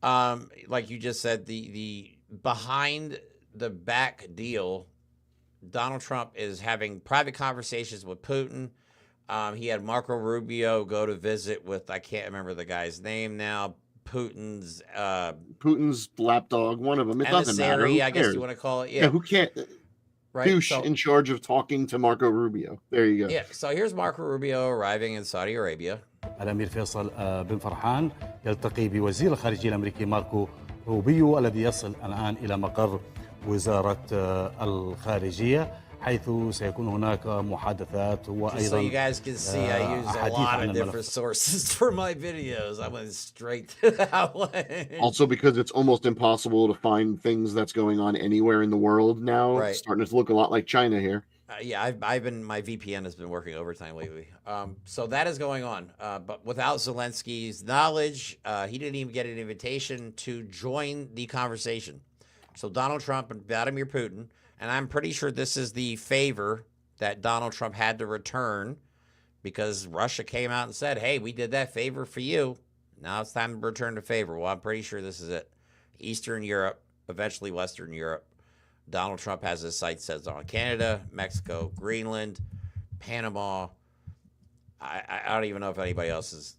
Speaker 2: Like you just said, the behind the back deal, Donald Trump is having private conversations with Putin. He had Marco Rubio go to visit with, I can't remember the guy's name now, Putin's lapdog, one of them. It doesn't matter. I guess you want to call it. Yeah,
Speaker 3: who can't? Right? Douche in charge of talking to Marco Rubio. There you go.
Speaker 2: Yeah, so here's Marco Rubio arriving in Saudi Arabia.
Speaker 9: الأمير فيصل بن فرحان يلتقي بوزير الخارجية الأمريكي ماركو روبيو الذي يصل الآن إلى مقر وزارة الخارجية حيث سيكون هناك محادثات وأيضا
Speaker 2: So you guys can see I use a lot of different sources for my videos. I went straight to that one.
Speaker 3: Also because it's almost impossible to find things that's going on anywhere in the world now.
Speaker 2: Right.
Speaker 3: It's starting to look a lot like China here.
Speaker 2: Yeah, my VPN has been working overtime lately. So that is going on. But without Zelensky's knowledge, he didn't even get an invitation to join the conversation. So Donald Trump and Vladimir Putin, and I'm pretty sure this is the favor that Donald Trump had to return because Russia came out and said, hey, we did that favor for you. Now it's time to return the favor. Well, I'm pretty sure this is it. Eastern Europe, eventually Western Europe. Donald Trump has his sights set on Canada, Mexico, Greenland, Panama. I don't even know if anybody else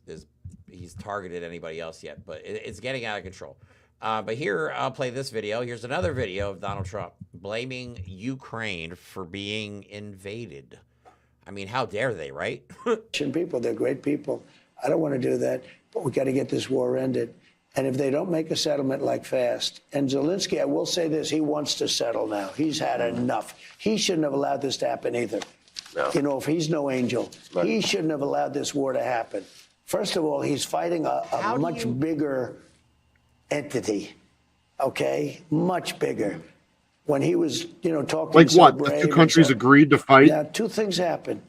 Speaker 2: he's targeted anybody else yet, but it's getting out of control. But here, I'll play this video. Here's another video of Donald Trump blaming Ukraine for being invaded. I mean, how dare they, right?
Speaker 10: People, they're great people. I don't want to do that, but we got to get this war ended. And if they don't make a settlement like fast, and Zelensky, I will say this, he wants to settle now. He's had enough. He shouldn't have allowed this to happen either. No. You know, if he's no angel, he shouldn't have allowed this war to happen. First of all, he's fighting a much bigger entity, okay? Much bigger. When he was, talking
Speaker 3: like what? The two countries agreed to fight?
Speaker 10: Yeah, two things happened.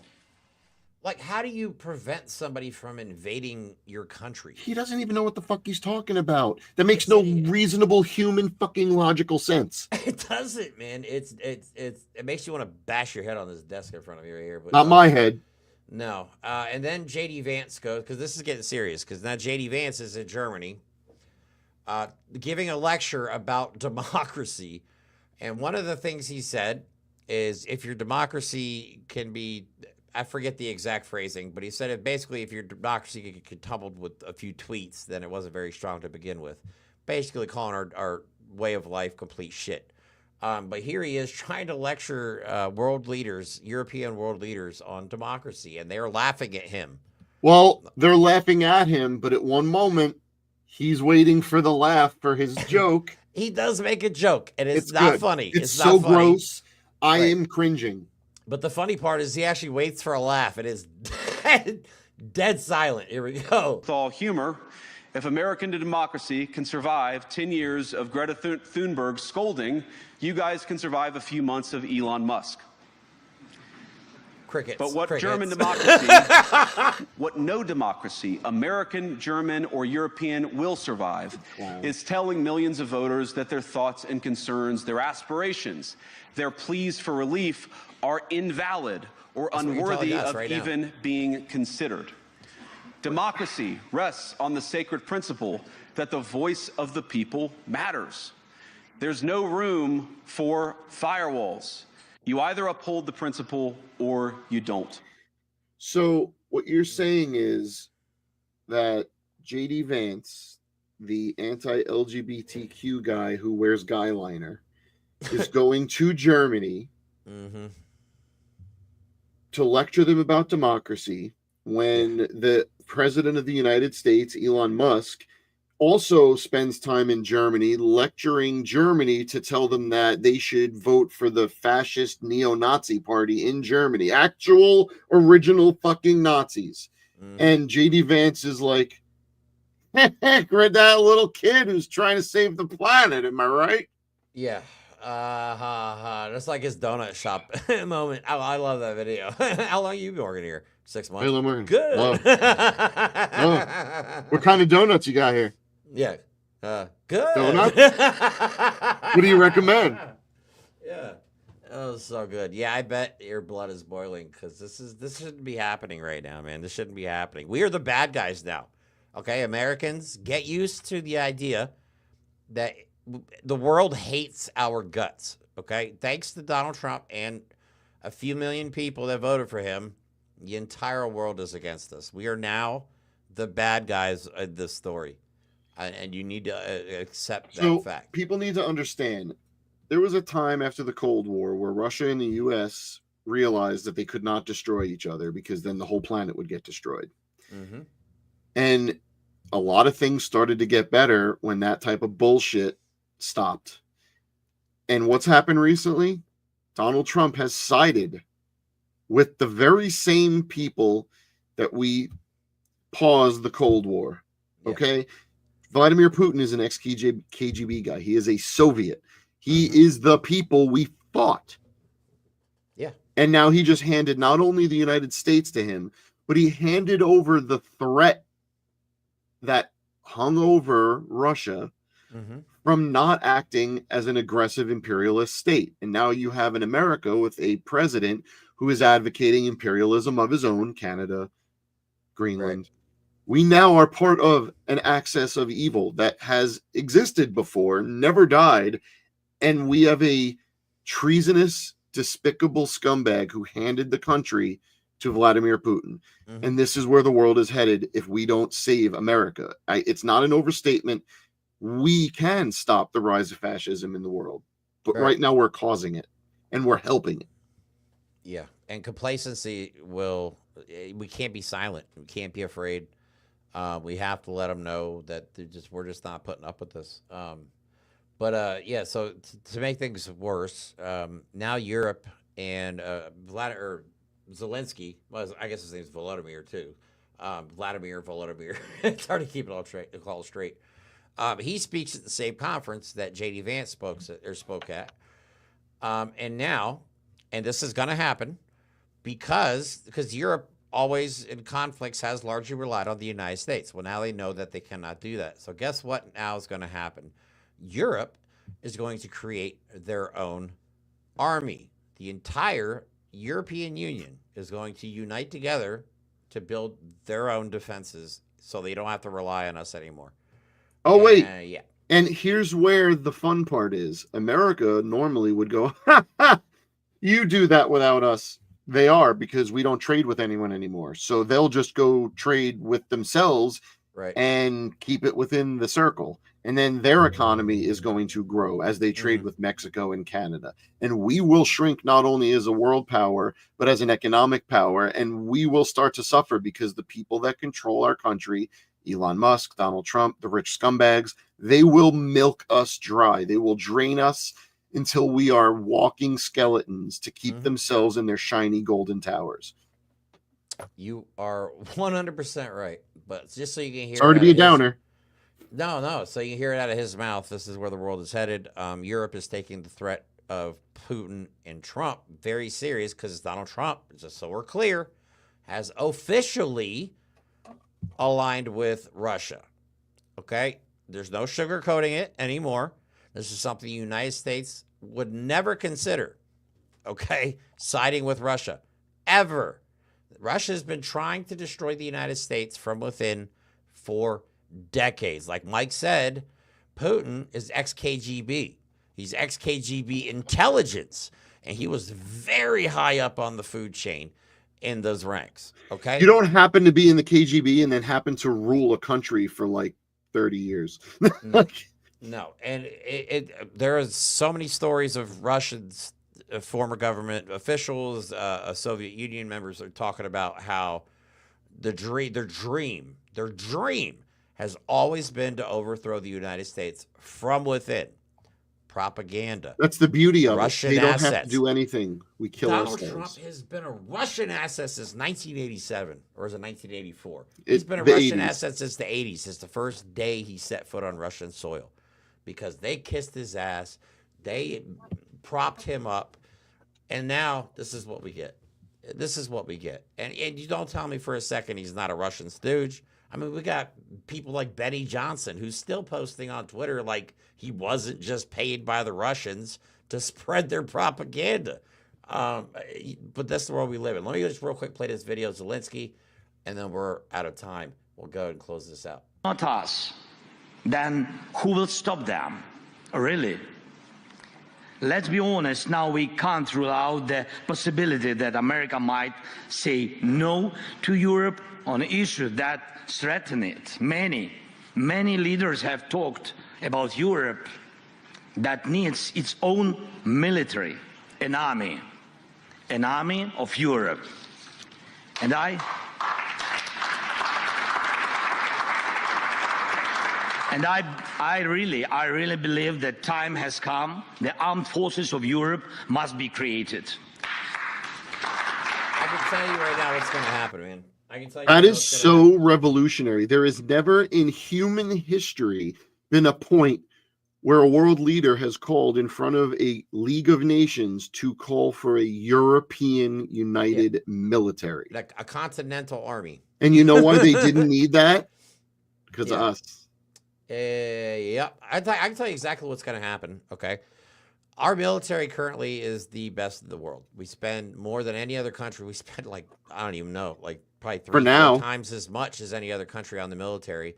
Speaker 2: Like, how do you prevent somebody from invading your country?
Speaker 3: He doesn't even know what the fuck he's talking about. That makes no reasonable human fucking logical sense.
Speaker 2: It doesn't, man. It makes you want to bash your head on this desk in front of you right here. But
Speaker 3: not my head.
Speaker 2: No. And then J.D. Vance goes, because this is getting serious, because now J.D. Vance is in Germany giving a lecture about democracy. And one of the things he said is if your democracy can be... I forget the exact phrasing, but he said it basically if your democracy could get tumbled with a few tweets, then it wasn't very strong to begin with. Basically calling our way of life complete shit. But here he is trying to lecture world leaders, European world leaders on democracy, and they're laughing at him.
Speaker 3: Well, they're laughing at him, but at one moment, he's waiting for the laugh for his joke.
Speaker 2: He does make a joke, and it's not
Speaker 3: good.
Speaker 2: funny.
Speaker 3: It's so
Speaker 2: not funny.
Speaker 3: gross. I am cringing.
Speaker 2: But the funny part is he actually waits for a laugh. It is dead silent. Here we go.
Speaker 11: With all humor, if American democracy can survive 10 years of Greta Thunberg scolding, you guys can survive a few months of Elon Musk.
Speaker 2: Crickets.
Speaker 11: But what
Speaker 2: Crickets.
Speaker 11: German democracy, what no democracy, American, German, or European will survive, is telling millions of voters that their thoughts and concerns, their aspirations, their pleas for relief are invalid or unworthy of even being considered. Democracy rests on the sacred principle that the voice of the people matters. There's no room for firewalls. You either uphold the principle or you don't.
Speaker 3: So what you're saying is that J.D. Vance, the anti-LGBTQ guy who wears guy liner, is going to Germany to lecture them about democracy when the president of the United States, Elon Musk, also spends time in Germany lecturing Germany to tell them that they should vote for the fascist neo-Nazi party in Germany. Actual original fucking Nazis. And J.D. Vance is like, we're that little kid who's trying to save the planet. Am I right?
Speaker 2: Yeah. That's like his donut shop moment. I love that video. How long have you been working here? 6 months.
Speaker 3: Hey, Lemur.
Speaker 2: Good.
Speaker 3: Oh. What kind of donuts you got here?
Speaker 2: Yeah. Good.
Speaker 3: Donuts? What do you recommend?
Speaker 2: Yeah. Oh, so good. Yeah, I bet your blood is boiling because this shouldn't be happening right now, man. This shouldn't be happening. We are the bad guys now. Okay, Americans, get used to the idea that the world hates our guts. Okay, thanks to Donald Trump and a few million people that voted for him, the entire world is against us. We are now the bad guys of this story, and you need to accept that fact.
Speaker 3: People need to understand. There was a time after the Cold War where Russia and the U.S. realized that they could not destroy each other because then the whole planet would get destroyed.
Speaker 2: Mm-hmm.
Speaker 3: And a lot of things started to get better when that type of bullshit stopped. And what's happened recently? Donald Trump has sided with the very same people that we paused the Cold War. Okay? Yeah. Vladimir Putin is an ex-KGB guy. He is a Soviet. He is the people we fought.
Speaker 2: Yeah.
Speaker 3: And now he just handed not only the United States to him, but he handed over the threat that hung over Russia from not acting as an aggressive imperialist state. And now you have in America with a president who is advocating imperialism of his own, Canada, Greenland. Right. We now are part of an axis of evil that has existed before, never died. And we have a treasonous, despicable scumbag who handed the country to Vladimir Putin. And this is where the world is headed if we don't save America. It's not an overstatement. We can stop the rise of fascism in the world. But right now we're causing it and we're helping it.
Speaker 2: Yeah. And complacency we can't be silent. We can't be afraid. We have to let them know that we're just not putting up with this. Yeah, so to make things worse, now Europe and Zelensky, well, I guess his name's Volodymyr too. Volodymyr. It's hard to keep it all straight. He speaks at the same conference that J.D. Vance spoke at. And now, and this is going to happen because Europe always in conflicts has largely relied on the United States. Well, now they know that they cannot do that. So guess what now is going to happen? Europe is going to create their own army. The entire European Union is going to unite together to build their own defenses so they don't have to rely on us anymore.
Speaker 3: Oh, wait.
Speaker 2: Yeah.
Speaker 3: And here's where the fun part is. America normally would go, ha, ha, you do that without us. They are, because we don't trade with anyone anymore. So they'll just go trade with themselves and keep it within the circle. And then their economy is going to grow as they trade with Mexico and Canada. And we will shrink not only as a world power, but as an economic power. And we will start to suffer because the people that control our country, Elon Musk, Donald Trump, the rich scumbags, they will milk us dry. They will drain us until we are walking skeletons to keep themselves in their shiny golden towers.
Speaker 2: You are 100% right. But just so you can hear
Speaker 3: Sorry to be a downer.
Speaker 2: No. So you hear it out of his mouth. This is where the world is headed. Europe is taking the threat of Putin and Trump very serious because Donald Trump, just so we're clear, has officially aligned with Russia. Okay? There's no sugarcoating it anymore. This is something the United States would never consider, okay, siding with Russia, ever. Russia has been trying to destroy the United States from within for decades. Like Mike said, Putin is ex-KGB. He's ex-KGB intelligence, and he was very high up on the food chain in those ranks, okay?
Speaker 3: You don't happen to be in the KGB and then happen to rule a country for like 30 years.
Speaker 2: No, and there are so many stories of Russians, former government officials, Soviet Union members are talking about how their dream has always been to overthrow the United States from within. Propaganda.
Speaker 3: That's the beauty of
Speaker 2: Russian
Speaker 3: it. They don't
Speaker 2: assets.
Speaker 3: have to do anything. We kill
Speaker 2: Donald
Speaker 3: ourselves.
Speaker 2: Trump has been a Russian asset since 1987, or is it 1984? He's been a Russian
Speaker 3: 80s.
Speaker 2: asset since the 80s, since the first day he set foot on Russian soil, because they kissed his ass, they propped him up, and now this is what we get. This is what we get. And you don't tell me for a second he's not a Russian stooge. I mean, we got people like Benny Johnson, who's still posting on Twitter like he wasn't just paid by the Russians to spread their propaganda. But that's the world we live in. Let me just real quick play this video, Zelensky, and then we're out of time. We'll go ahead and close this out.
Speaker 12: Not us. Then who will stop them? Really? Let's be honest, now we can't rule out the possibility that America might say no to Europe on issues that threaten it. Many leaders have talked about Europe that needs its own military, an army of Europe. And I really believe that time has come. The armed forces of Europe must be created.
Speaker 2: I can tell you right now what's going to happen, man. I can tell you
Speaker 3: that is so revolutionary. There has never in human history been a point where a world leader has called in front of a League of Nations to call for a European united military.
Speaker 2: Like a continental army.
Speaker 3: And you know why they didn't need that? Because of us.
Speaker 2: Yep. I can tell you exactly what's going to happen, okay? Our military currently is the best in the world. We spend more than any other country. We spend like, I don't even know, like probably 3 times as much as any other country on the military.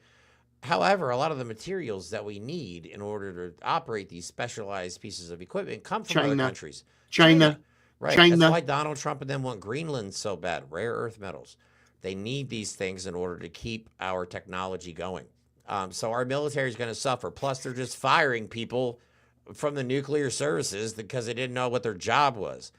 Speaker 2: However, a lot of the materials that we need in order to operate these specialized pieces of equipment come from other countries.
Speaker 3: China.
Speaker 2: Right. That's why Donald Trump and them want Greenland so bad, rare earth metals. They need these things in order to keep our technology going. So our military is going to suffer. Plus, they're just firing people from the nuclear services because they didn't know what their job was.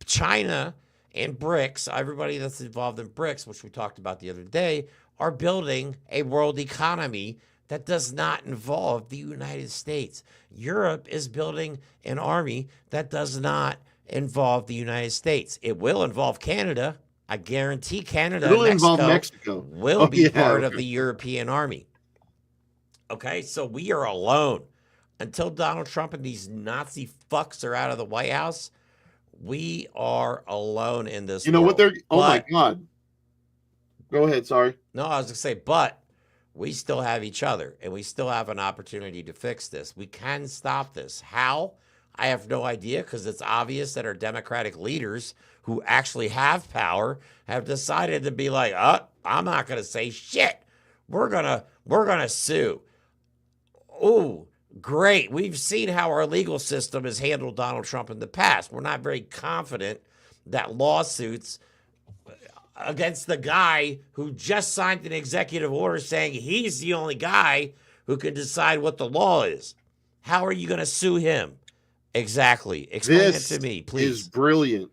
Speaker 2: China and BRICS, everybody that's involved in BRICS, which we talked about the other day, are building a world economy that does not involve the United States. Europe is building an army that does not involve the United States. It will involve Canada. I guarantee Canada and Mexico will be part of the European army. Okay, so we are alone. Until Donald Trump and these Nazi fucks are out of the White House, we are alone in this
Speaker 3: You know
Speaker 2: world.
Speaker 3: what they're... Oh, my God. Go ahead, sorry.
Speaker 2: No, I was going to say, but we still have each other, and we still have an opportunity to fix this. We can stop this. How? I have no idea, because it's obvious that our Democratic leaders who actually have power have decided to be like, I'm not going to say shit. We're gonna sue. Ooh, great. We've seen how our legal system has handled Donald Trump in the past. We're not very confident that lawsuits against the guy who just signed an executive order saying he's the only guy who can decide what the law is. How are you going to sue him? Exactly. Explain it to me, please.
Speaker 3: This is brilliant.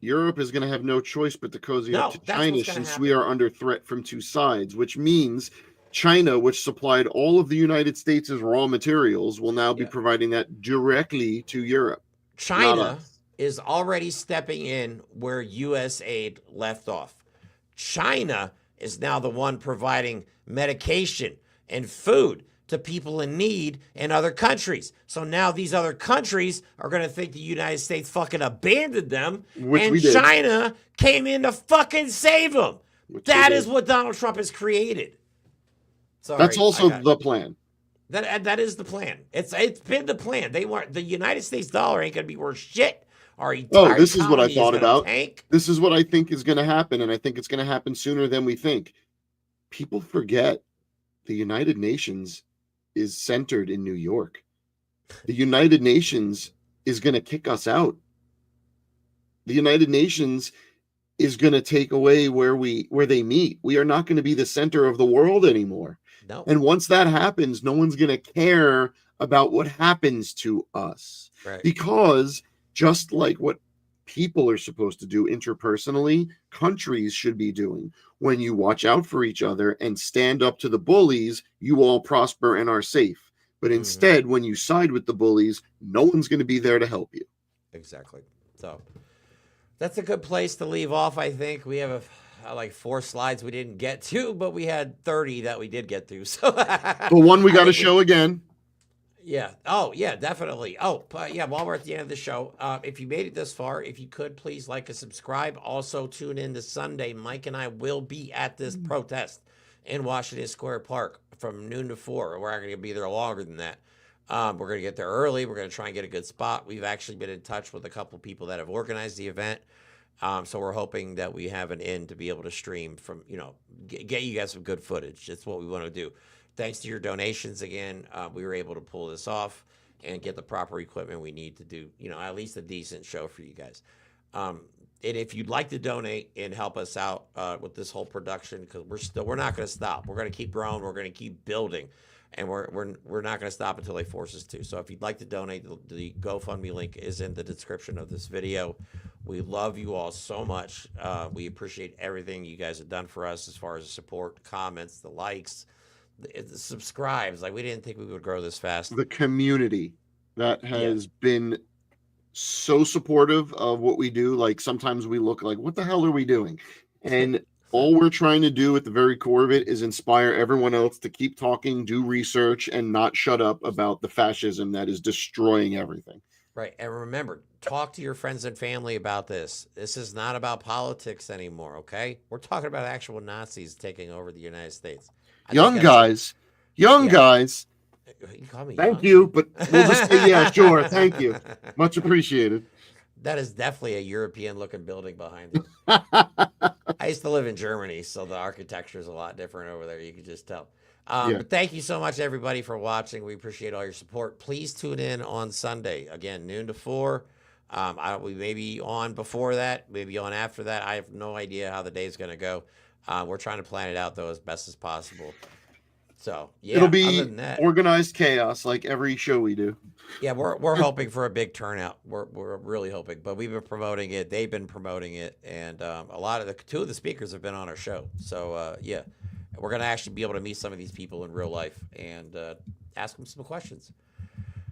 Speaker 3: Europe is going to have no choice but to cozy up to China since we are under threat from two sides, which means China, which supplied all of the United States' raw materials, will now be providing that directly to Europe.
Speaker 2: China is already stepping in where U.S. aid left off. China is now the one providing medication and food to people in need in other countries. So now these other countries are going to think the United States fucking abandoned them, and China came in to fucking save them. That is what Donald Trump has created. Sorry,
Speaker 3: that's also the plan.
Speaker 2: That is the plan. It's been the plan. The United States dollar ain't going to be worth shit.
Speaker 3: This is what I thought about. This is what I think is going to happen, and I think it's going to happen sooner than we think. People forget the United Nations is centered in New York. The United Nations is going to kick us out. The United Nations is going to take away where they meet. We are not going to be the center of the world anymore.
Speaker 2: No.
Speaker 3: And once that happens, no one's going to care about what happens to us.
Speaker 2: Right.
Speaker 3: Because just like what people are supposed to do interpersonally, countries should be doing. When you watch out for each other and stand up to the bullies, you all prosper and are safe. But instead, when you side with the bullies, no one's going to be there to help you.
Speaker 2: Exactly. So that's a good place to leave off, I think. We have like 4 slides we didn't get to, but we had 30 that we did get to. So
Speaker 3: the one we got to show again.
Speaker 2: Yeah. Oh, yeah, definitely. Oh, yeah, while we're at the end of the show, if you made it this far, if you could, please like and subscribe. Also, tune in this Sunday. Mike and I will be at this protest in Washington Square Park from noon to 4. We're not going to be there longer than that. We're going to get there early. We're going to try and get a good spot. We've actually been in touch with a couple people that have organized the event. So we're hoping that we have an in to be able to stream from, get you guys some good footage. That's what we want to do. Thanks to your donations again, we were able to pull this off and get the proper equipment we need to do, at least a decent show for you guys. And if you'd like to donate and help us out with this whole production, because we're not going to stop. We're going to keep growing. We're going to keep building, and we're not going to stop until they force us to. So if you'd like to donate, the GoFundMe link is in the description of this video. We love you all so much. We appreciate everything you guys have done for us as far as the support, comments, the likes, the subscribes. Like, we didn't think we would grow this fast.
Speaker 3: The community that has been so supportive of what we do. Like, sometimes we look like, what the hell are we doing? And all we're trying to do at the very core of it is inspire everyone else to keep talking, do research, and not shut up about the fascism that is destroying everything.
Speaker 2: Right. And remember, talk to your friends and family about this. This is not about politics anymore, okay? We're talking about actual Nazis taking over the United States.
Speaker 3: Young guys. You call me Thank you, but we'll just say, yeah, sure. Thank you. Much appreciated.
Speaker 2: That is definitely a European-looking building behind it. I used to live in Germany, so the architecture is a lot different over there. You can just tell. But thank you so much, everybody, for watching. We appreciate all your support. Please tune in on Sunday. Again, noon to 4. We may be on before that, maybe on after that. I have no idea how the day is going to go. We're trying to plan it out, though, as best as possible. So, yeah,
Speaker 3: it'll be organized chaos like every show we do.
Speaker 2: Yeah, we're hoping for a big turnout. We're really hoping, but we've been promoting it. They've been promoting it, and two of the speakers have been on our show. So, yeah, we're going to actually be able to meet some of these people in real life and ask them some questions.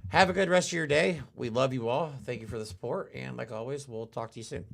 Speaker 2: Have a good rest of your day. We love you all. Thank you for the support, and like always, we'll talk to you soon.